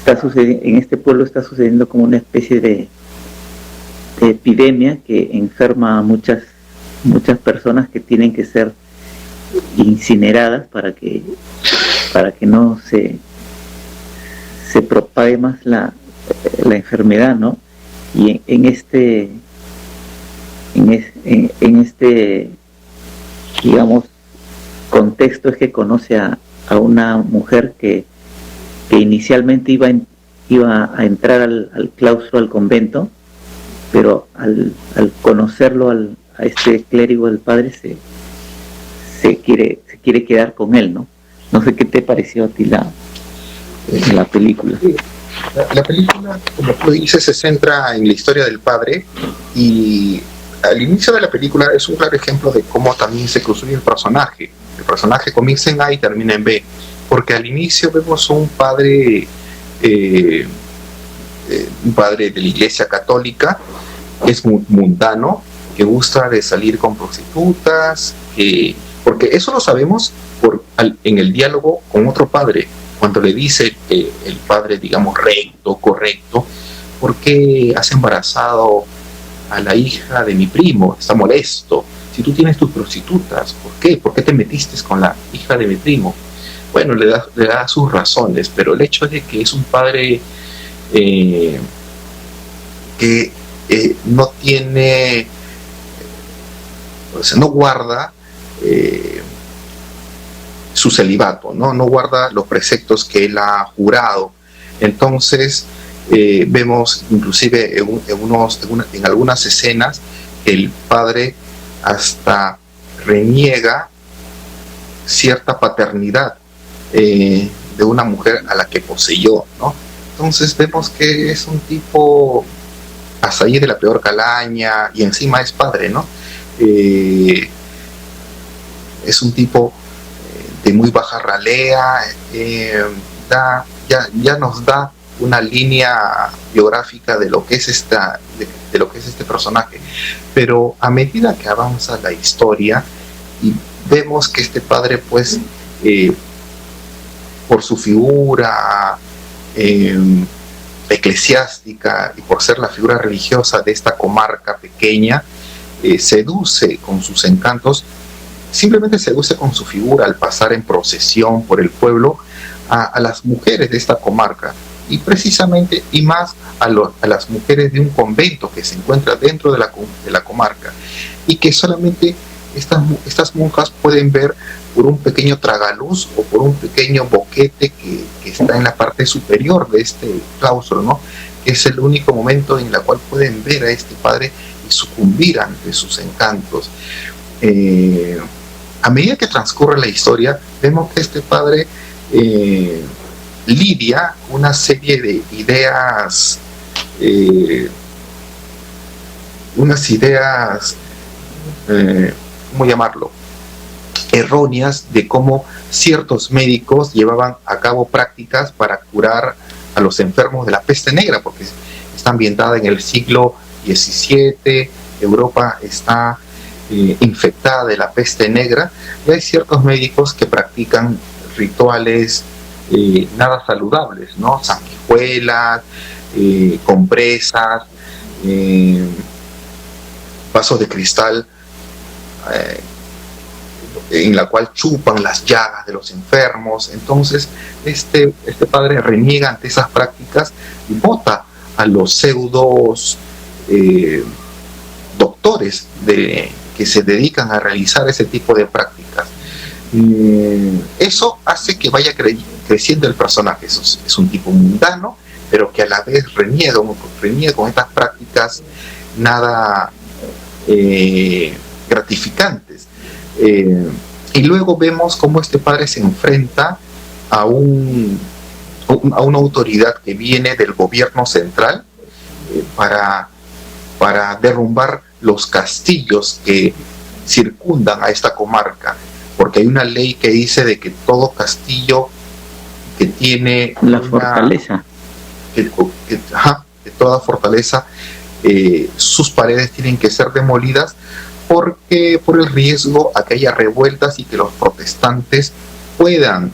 en este pueblo está sucediendo como una especie de epidemia que enferma a muchas personas, que tienen que ser incineradas para que no se propague más la enfermedad, ¿no? Y en este digamos contexto es que conoce a una mujer que inicialmente iba a entrar al claustro, al convento, pero al conocerlo a este clérigo del padre se quiere quedar con él, ¿no? No sé qué te pareció a ti la película. La película, como tú dices, se centra en la historia del padre, y al inicio de la película es un claro ejemplo de cómo también se construye el personaje. El personaje comienza en A y termina en B, porque al inicio vemos un padre de la Iglesia Católica, que es mundano, que gusta de salir con prostitutas, porque eso lo sabemos en el diálogo con otro padre, cuando le dice el padre, digamos, recto, correcto, ¿por qué has embarazado a la hija de mi primo? Está molesto. Si tú tienes tus prostitutas, ¿por qué? ¿Por qué te metiste con la hija de mi primo? Bueno, le da sus razones, pero el hecho de que es un padre que no tiene, o sea, no guarda su celibato, no guarda los preceptos que él ha jurado. Entonces vemos inclusive en algunas escenas que el padre hasta reniega cierta paternidad de una mujer a la que poseyó, ¿no? Entonces vemos que es un tipo hasta ahí de la peor calaña, y encima es padre, ¿no? Es un tipo de muy baja ralea, ya nos da una línea biográfica de lo que es este personaje. Pero a medida que avanza la historia y vemos que este padre, pues, por su figura eclesiástica y por ser la figura religiosa de esta comarca pequeña, seduce con sus encantos, simplemente seduce con su figura al pasar en procesión por el pueblo a las mujeres de esta comarca, y precisamente y más a las mujeres de un convento que se encuentra dentro de la comarca, y que solamente estas monjas pueden ver por un pequeño tragaluz o por un pequeño boquete que está en la parte superior de este claustro, ¿no? Que es el único momento en el cual pueden ver a este padre y sucumbir ante sus encantos. A medida que transcurre la historia, vemos que este padre lidia una serie de ideas, ¿cómo llamarlo?, erróneas, de cómo ciertos médicos llevaban a cabo prácticas para curar a los enfermos de la peste negra, porque está ambientada en el siglo XVII, Europa está infectada de la peste negra, y hay ciertos médicos que practican rituales nada saludables, ¿no? Sanguijuelas, compresas, vasos de cristal en la cual chupan las llagas de los enfermos. Entonces este padre reniega ante esas prácticas y vota a los pseudos doctores que se dedican a realizar ese tipo de prácticas. Eso hace que vaya creciendo el personaje. Es un tipo mundano, pero que a la vez reniega con estas prácticas nada gratificantes. Y luego vemos cómo este padre se enfrenta a un a una autoridad que viene del gobierno central para derrumbar los castillos que circundan a esta comarca, porque hay una ley que dice de que todo castillo que tiene la fortaleza, que toda fortaleza, sus paredes tienen que ser demolidas, porque por el riesgo a que haya revueltas y que los protestantes puedan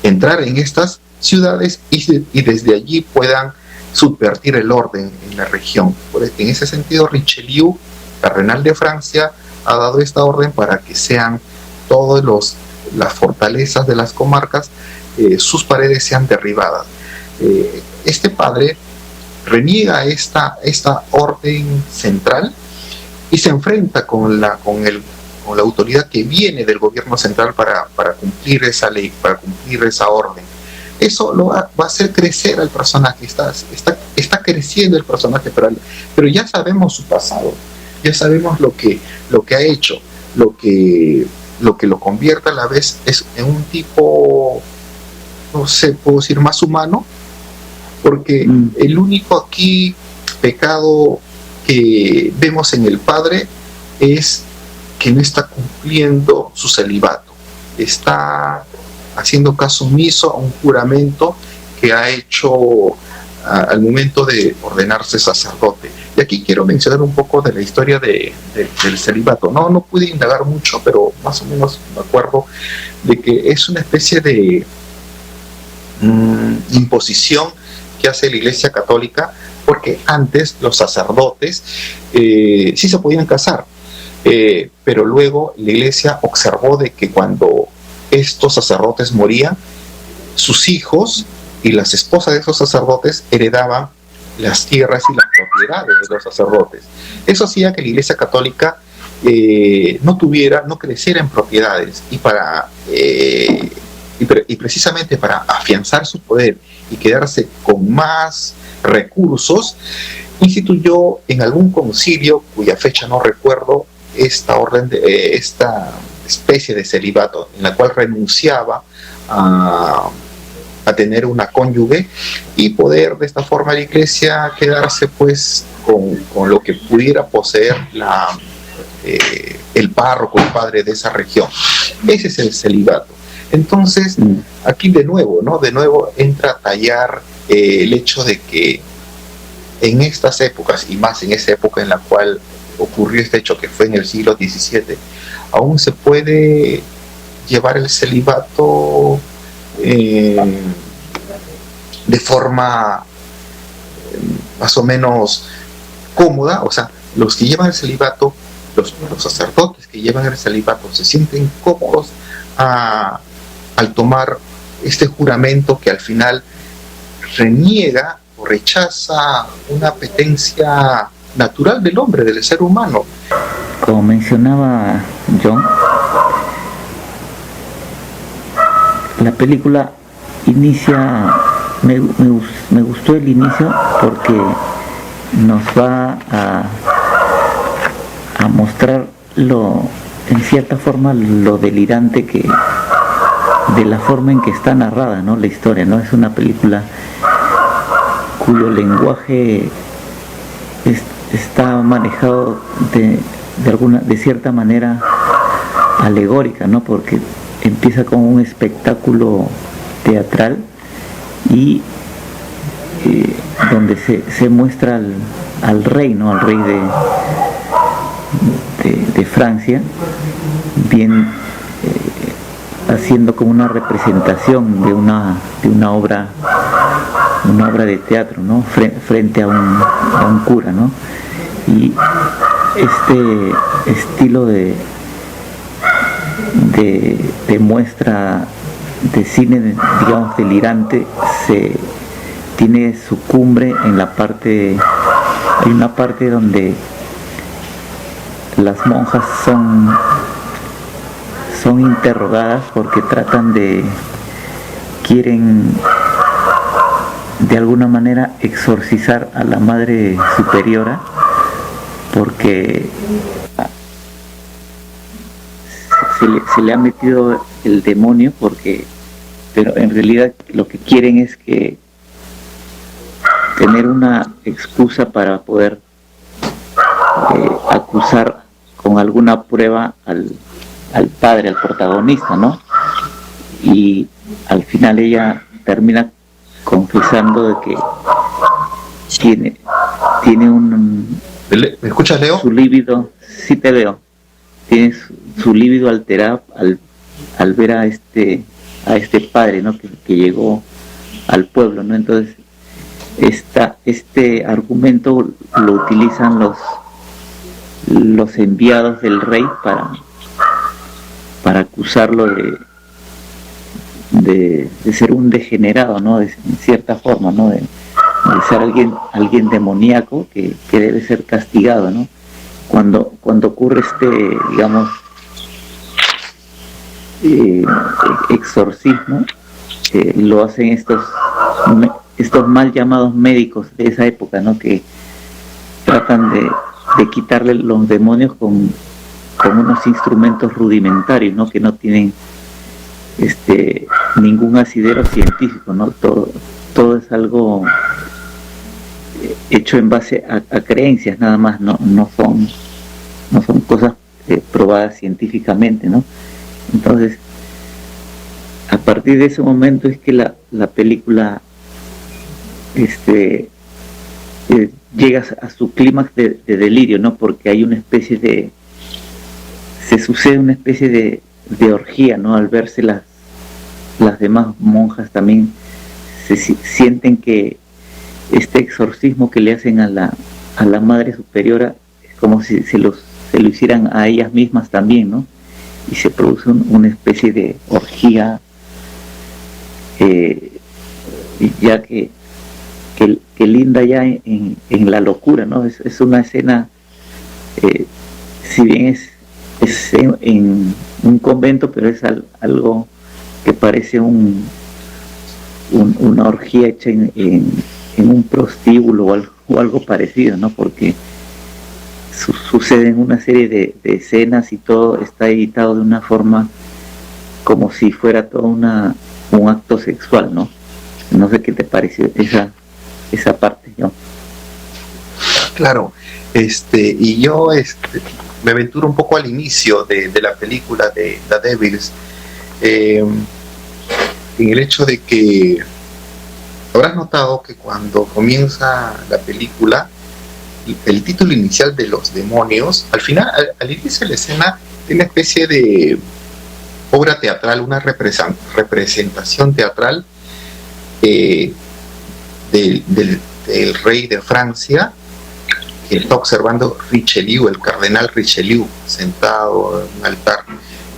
entrar en estas ciudades y desde allí puedan subvertir el orden en la región. En ese sentido, Richelieu, cardenal de Francia, ha dado esta orden para que sean todas las fortalezas de las comarcas, sus paredes sean derribadas. Este padre reniega esta orden central y se enfrenta con la autoridad que viene del gobierno central para cumplir esa ley, para cumplir esa orden. Eso va a hacer crecer al personaje, está creciendo el personaje, pero ya sabemos su pasado, ya sabemos lo que ha hecho, lo que lo convierte a la vez es en un tipo, no sé, puedo decir, más humano, porque el único aquí pecado que vemos en el padre es que no está cumpliendo su celibato, está haciendo caso omiso a un juramento que ha hecho al momento de ordenarse sacerdote. Y aquí quiero mencionar un poco de la historia del celibato. No pude indagar mucho, pero más o menos me acuerdo de que es una especie de imposición que hace la Iglesia Católica, porque antes los sacerdotes sí se podían casar, pero luego la Iglesia observó de que cuando estos sacerdotes morían, sus hijos y las esposas de esos sacerdotes heredaban las tierras y las propiedades de los sacerdotes. Eso hacía que la Iglesia Católica no creciera en propiedades, y precisamente para afianzar su poder y quedarse con más recursos, instituyó en algún concilio, cuya fecha no recuerdo, esta especie de celibato, en la cual renunciaba a tener una cónyuge y poder de esta forma la Iglesia quedarse pues con lo que pudiera poseer el párroco, el padre de esa región. Ese es el celibato. Entonces, aquí de nuevo entra a tallar el hecho de que en estas épocas, y más en esa época en la cual ocurrió este hecho, que fue en el siglo XVII, aún se puede llevar el celibato de forma más o menos cómoda. O sea, los que llevan el celibato, los sacerdotes que llevan el celibato, se sienten cómodos al tomar este juramento que al final reniega o rechaza una apetencia natural del hombre, del ser humano. Como mencionaba John, la película inicia, me gustó el inicio porque nos va a mostrar en cierta forma lo delirante de la forma en que está narrada, ¿no?, la historia, ¿no? Es una película cuyo lenguaje está manejado de cierta manera alegórica, ¿no?, porque empieza con un espectáculo teatral y donde se muestra al rey, ¿no?, al rey de Francia, bien haciendo como una representación de una obra de teatro, ¿no?, frente a un cura, ¿no? Y este estilo de muestra de cine, digamos, delirante, tiene su cumbre en hay una parte donde las monjas son interrogadas porque quieren de alguna manera exorcizar a la madre superiora, porque se le ha metido el demonio, porque pero en realidad lo que quieren es que tener una excusa para poder acusar con alguna prueba al padre, al protagonista, ¿no? Y al final ella termina confesando de que tiene un... ¿Me escuchas, Leo? Su líbido, sí te veo, tiene su líbido alterado al ver a este padre, ¿no? que llegó al pueblo, ¿no? Entonces este argumento lo utilizan los enviados del rey para acusarlo de ser un degenerado, ¿no? En cierta forma, ¿no? De ser alguien demoníaco que debe ser castigado, ¿no? Cuando ocurre digamos, exorcismo, lo hacen estos mal llamados médicos de esa época, ¿no? Que tratan de quitarle los demonios con unos instrumentos rudimentarios, ¿no? Que no tienen ningún asidero científico, ¿no? Todo es algo hecho en base a creencias nada más, no son cosas probadas científicamente, ¿no? Entonces, a partir de ese momento es que la película llega a su clímax de delirio, ¿no? Porque hay una especie se sucede una especie de orgía, ¿no? Al verse las demás monjas también se sienten que este exorcismo que le hacen a la madre superiora es como si se lo hicieran a ellas mismas también, ¿no? Y se produce una especie de orgía, ya que linda ya en la locura, ¿no? Es una escena, si bien es en un convento, pero es algo que parece una orgía hecha en un prostíbulo o algo parecido, ¿no? Porque suceden una serie de escenas y todo está editado de una forma como si fuera todo un acto sexual, ¿no? No sé qué te pareció esa parte, ¿no? Claro, y yo me aventuro un poco al inicio de la película de The Devils, en el hecho de que habrás notado que cuando comienza la película, el título inicial de Los Demonios, al final, al inicio de la escena, tiene una especie de obra teatral, una representación teatral del rey de Francia, que está observando Richelieu, el cardenal Richelieu, sentado en un altar.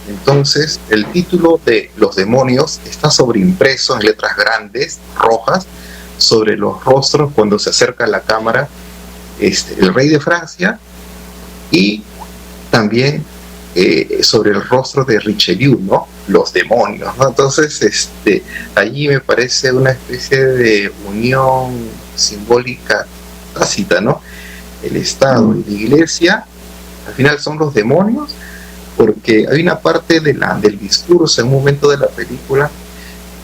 Entonces, el título de Los Demonios está sobreimpreso en letras grandes, rojas, sobre los rostros cuando se acerca a la cámara el rey de Francia, y también sobre el rostro de Richelieu, ¿no? Los demonios, ¿no? Entonces, allí me parece una especie de unión simbólica tácita, ¿no? El Estado y la Iglesia, al final son los demonios, porque hay una parte del discurso en un momento de la película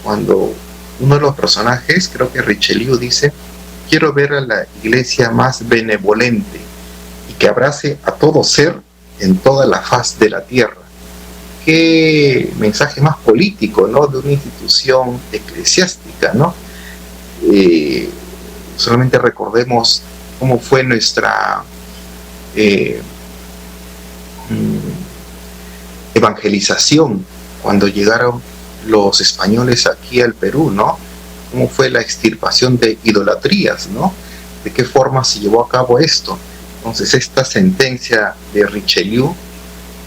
cuando uno de los personajes, creo que Richelieu, dice: quiero ver a la Iglesia más benevolente y que abrace a todo ser en toda la faz de la tierra. Qué mensaje más político, ¿no? De una institución eclesiástica, ¿no? Solamente recordemos cómo fue nuestra evangelización cuando llegaron los españoles aquí al Perú, ¿no? Cómo fue la extirpación de idolatrías, ¿no? De qué forma se llevó a cabo esto. Entonces, esta sentencia de Richelieu: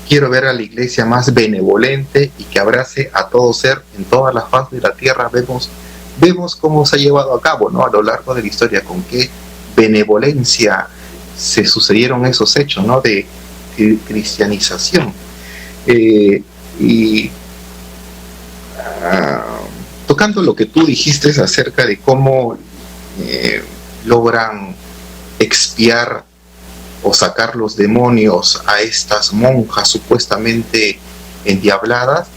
quiero ver a la Iglesia más benevolente y que abrace a todo ser en toda la faz de la tierra. Vemos cómo se ha llevado a cabo, ¿no? A lo largo de la historia, con qué benevolencia se sucedieron esos hechos, ¿no? De cristianización. Tocando lo que tú dijiste acerca de cómo logran expiar o sacar los demonios a estas monjas supuestamente endiabladas,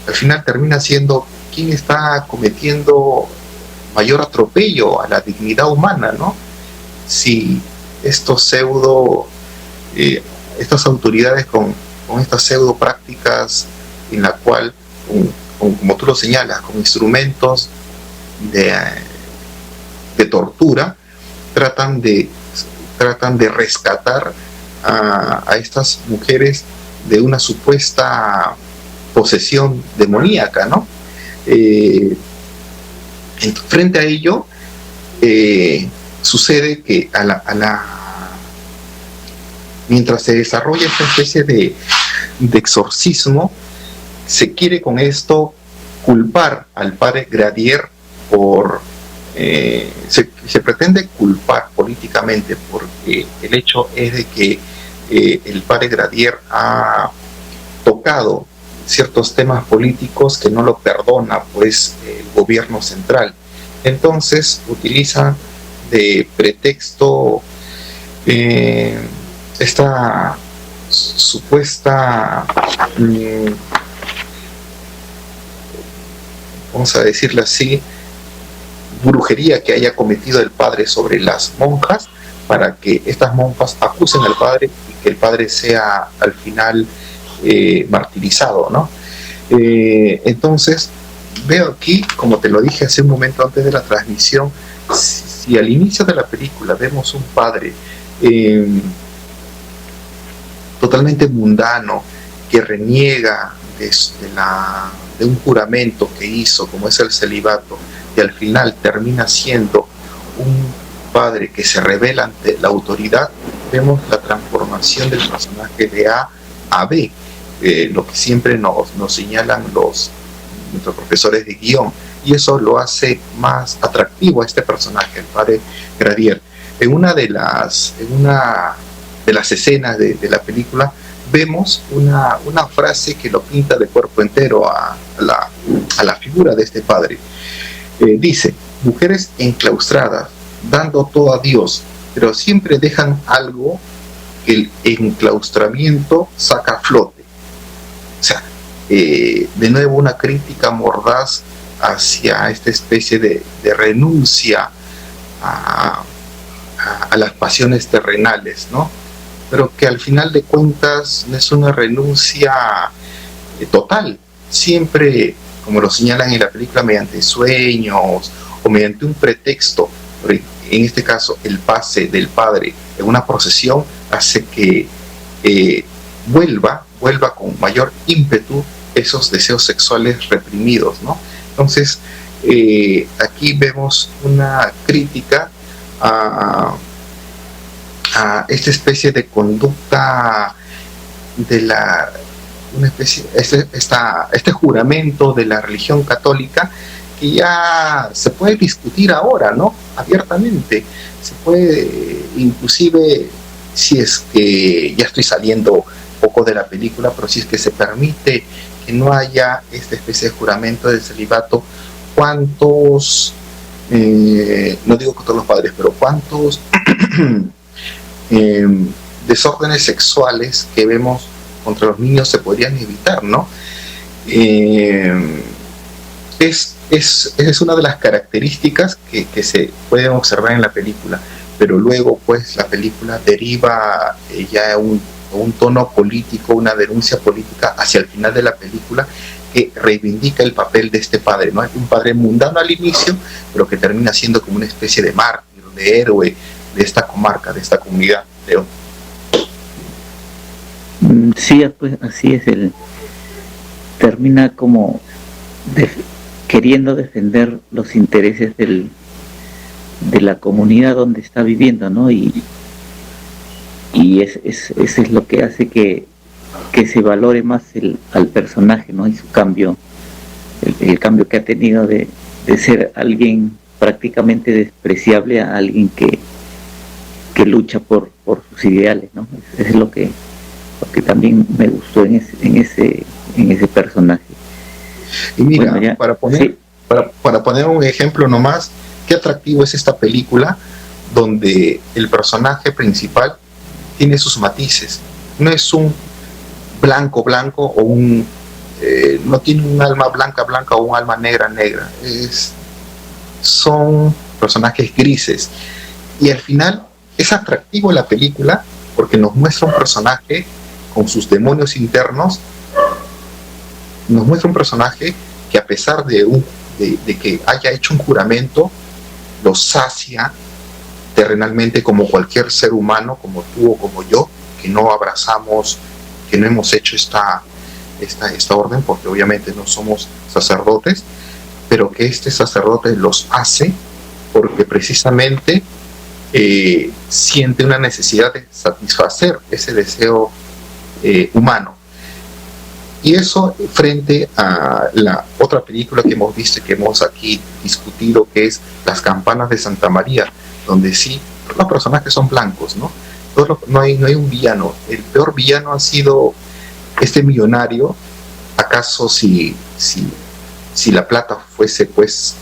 al final termina siendo quién está cometiendo mayor atropello a la dignidad humana, ¿no? Si estos estas autoridades con estas pseudo prácticas en la cual, como tú lo señalas, con instrumentos de tortura, tratan de rescatar a estas mujeres de una supuesta posesión demoníaca, ¿no? Frente a ello, sucede que mientras se desarrolla esta especie de exorcismo, se quiere con esto culpar al padre Gradier se pretende culpar políticamente, porque el hecho es de que el padre Gradier ha tocado ciertos temas políticos que no lo perdona pues el gobierno central. Entonces utilizan de pretexto esta supuesta vamos a decirlo así, brujería que haya cometido el padre sobre las monjas, para que estas monjas acusen al padre y que el padre sea al final martirizado, ¿no? Entonces veo aquí, como te lo dije hace un momento antes de la transmisión, si al inicio de la película vemos un padre totalmente mundano que reniega de un juramento que hizo, como es el celibato, y al final termina siendo un padre que se revela ante la autoridad, vemos la transformación del personaje de A a B, lo que siempre nos señalan nuestros profesores de guión, y eso lo hace más atractivo a este personaje, el padre Gradier. En una de las escenas de la película vemos una frase que lo pinta de cuerpo entero a la figura de este padre. Dice: mujeres enclaustradas, dando todo a Dios, pero siempre dejan algo que el enclaustramiento saca a flote. O sea, de nuevo una crítica mordaz hacia esta especie de renuncia a las pasiones terrenales, ¿no? Pero que al final de cuentas no es una renuncia total, siempre, como lo señalan en la película, mediante sueños o mediante un pretexto. En este caso, el pase del padre en una procesión hace que vuelva con mayor ímpetu esos deseos sexuales reprimidos, ¿no? Entonces, aquí vemos una crítica a esta especie de conducta de este juramento de la religión católica, que ya se puede discutir ahora, ¿no? Abiertamente. Se puede, inclusive, si es que ya estoy saliendo un poco de la película, pero si es que se permite que no haya esta especie de juramento del celibato, ¿cuántos, no digo que todos los padres, pero cuántos desórdenes sexuales que vemos contra los niños se podrían evitar, ¿no? Es una de las características que se pueden observar en la película, pero luego pues la película deriva ya un tono político, una denuncia política hacia el final de la película, que reivindica el papel de este padre, ¿no? Es un padre mundano al inicio, pero que termina siendo como una especie de mártir, de héroe de esta comarca, de esta comunidad, Leo. Sí, pues así es, termina como queriendo defender los intereses de la comunidad donde está viviendo, ¿no? Y eso es lo que hace que se valore más al personaje, ¿no? Y su cambio, el cambio que ha tenido de ser alguien prácticamente despreciable a alguien que lucha por sus ideales, ¿no? Eso es lo que también me gustó en ese personaje. Y mira, bueno, para poner un ejemplo nomás, qué atractivo es esta película, donde el personaje principal tiene sus matices. No es un blanco o un no tiene un alma blanca o un alma negra. Son personajes grises, y al final es atractivo la película porque nos muestra un personaje con sus demonios internos, nos muestra un personaje que, a pesar de que haya hecho un juramento, lo sacia terrenalmente, como cualquier ser humano, como tú o como yo, que no abrazamos, que no hemos hecho esta orden, porque obviamente no somos sacerdotes, pero que este sacerdote los hace porque precisamente siente una necesidad de satisfacer ese deseo humano. Y eso, frente a la otra película que hemos visto y que hemos aquí discutido, que es Las campanas de Santa María, donde sí, los personajes son blancos, ¿no? No hay un villano. El peor villano ha sido este millonario. ¿Acaso si la plata fuese pues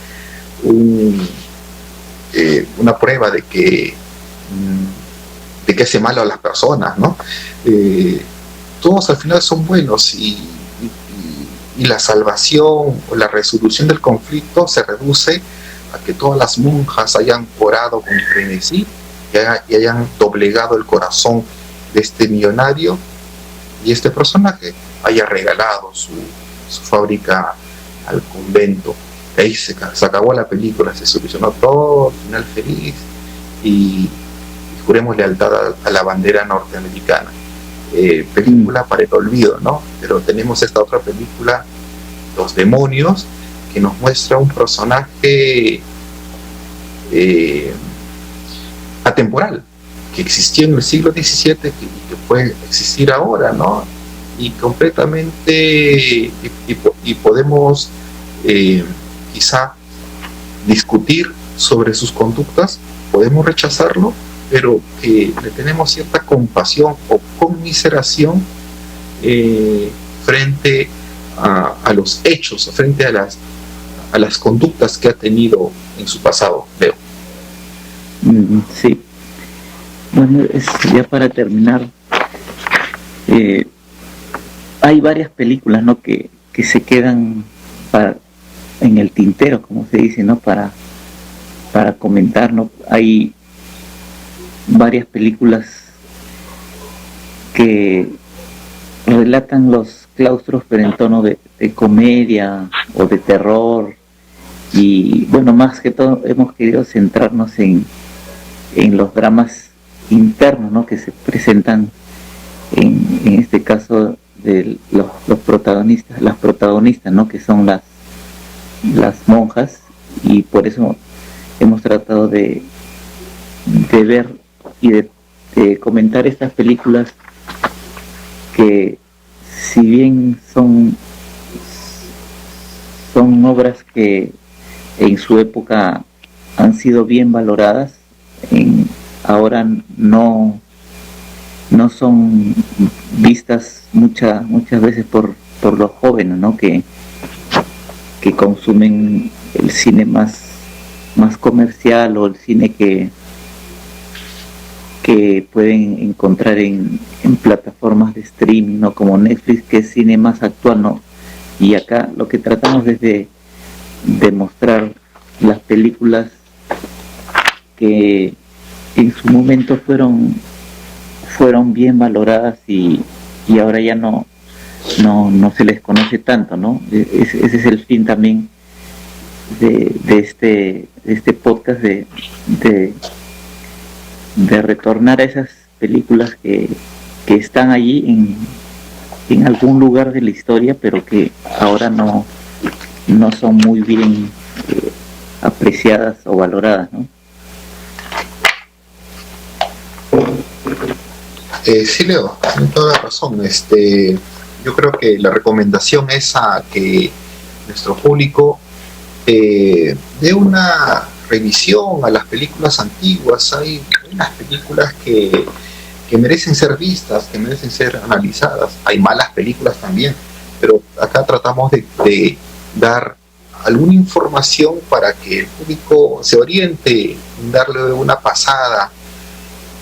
una prueba de que hace malo a las personas, ¿no? Todos al final son buenos, y la salvación o la resolución del conflicto se reduce a que todas las monjas hayan orado con frenesí y hayan doblegado el corazón de este millonario, y este personaje haya regalado su fábrica al convento. Ahí se acabó la película, se solucionó todo, final feliz, y juremos lealtad a la bandera norteamericana. Película para el olvido, ¿no? Pero tenemos esta otra película, Los demonios, que nos muestra un personaje atemporal, que existió en el siglo XVII y que puede existir ahora, ¿no? Y completamente, y podemos quizá discutir sobre sus conductas, podemos rechazarlo, pero que le tenemos cierta compasión o conmiseración frente a los hechos, frente a las conductas que ha tenido en su pasado, Leo. Sí. Bueno, ya para terminar, hay varias películas, ¿no?, que se quedan en el tintero, como se dice, ¿no?, para comentar, ¿no? Hay varias películas que relatan los claustros, pero en tono de comedia o de terror, y bueno, más que todo hemos querido centrarnos en los dramas internos, ¿no?, que se presentan en este caso de los protagonistas, las protagonistas, ¿no?, que son las monjas, y por eso hemos tratado de ver y de comentar estas películas que, si bien son obras que en su época han sido bien valoradas, ahora no son vistas muchas veces por los jóvenes, ¿no?, que consumen el cine más comercial, o el cine que pueden encontrar en plataformas de streaming, ¿no?, como Netflix, que es cine más actual, ¿no? Y acá lo que tratamos es de mostrar las películas que en su momento fueron bien valoradas, y ahora ya no se les conoce tanto, ¿no? Ese es el fin también de este podcast, de retornar a esas películas que están allí en algún lugar de la historia, pero que ahora no son muy bien apreciadas o valoradas, ¿no? Sí, Leo, tienes toda la razón. Yo creo que la recomendación es a que nuestro público dé una revisión a las películas antiguas. Hay unas películas que merecen ser vistas, que merecen ser analizadas. Hay malas películas también, pero acá tratamos de dar alguna información para que el público se oriente, darle una pasada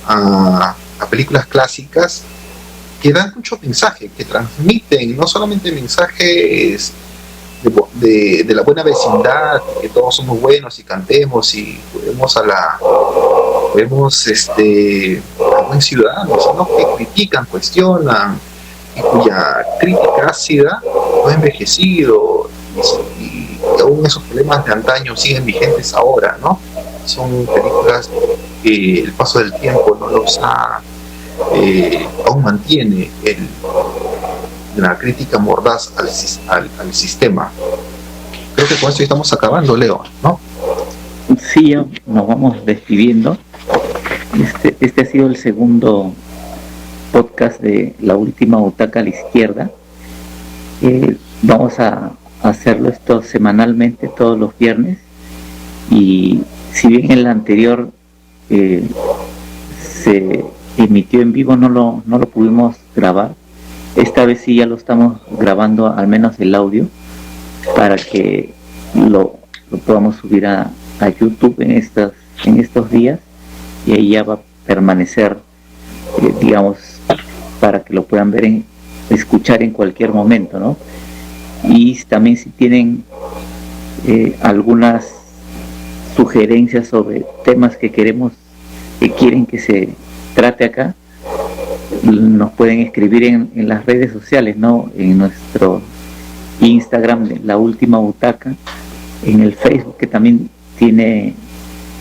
a películas clásicas que dan mucho mensaje, que transmiten no solamente mensajes de la buena vecindad, que todos somos buenos y cantemos y juguemos a la buen ciudadano, sino que critican, cuestionan, y cuya crítica ácida no ha envejecido, y aún esos problemas de antaño siguen vigentes ahora, ¿no? Son películas que el paso del tiempo no los ha, aún mantiene la crítica mordaz al sistema. Creo que con esto estamos acabando, Leo, ¿no? Sí, nos vamos despidiendo. Este ha sido el segundo podcast de La Última Butaca a la Izquierda. Vamos a hacerlo esto semanalmente, todos los viernes, y si bien en la anterior se emitió en vivo, no lo pudimos grabar, esta vez sí ya lo estamos grabando, al menos el audio, para que lo podamos subir a YouTube en estos días, y ahí ya va a permanecer, digamos, para que lo puedan ver, escuchar en cualquier momento, ¿no? Y también si tienen algunas sugerencias sobre temas que quieren que se trate acá, nos pueden escribir en las redes sociales, ¿no? En nuestro Instagram de La Última Butaca, en el Facebook, que también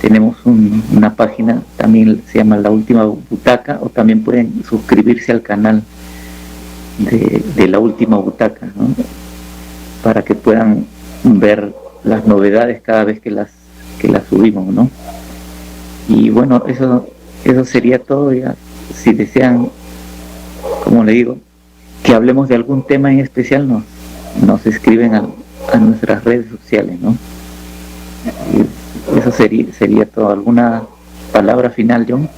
tenemos una página, también se llama La Última Butaca, o también pueden suscribirse al canal de La Última Butaca, ¿no? Para que puedan ver las novedades cada vez que las subimos, ¿no? Y bueno, eso sería todo. Ya, si desean, como le digo, que hablemos de algún tema en especial, nos escriben a nuestras redes sociales, ¿no? Y eso sería todo. ¿Alguna palabra final, John?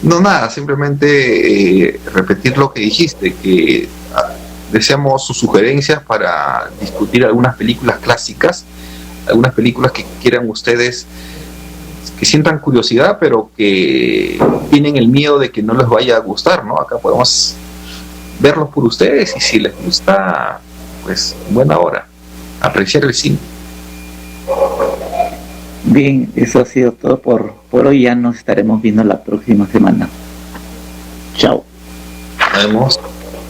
No, nada, simplemente repetir lo que dijiste, que deseamos sus sugerencias para discutir algunas películas clásicas, algunas películas que quieran ustedes, que sientan curiosidad, pero que tienen el miedo de que no les vaya a gustar, ¿no? Acá podemos verlos por ustedes, y si les gusta, pues buena hora, apreciar el cine. Bien, eso ha sido todo por hoy. Ya nos estaremos viendo la próxima semana. Chao. Nos vemos.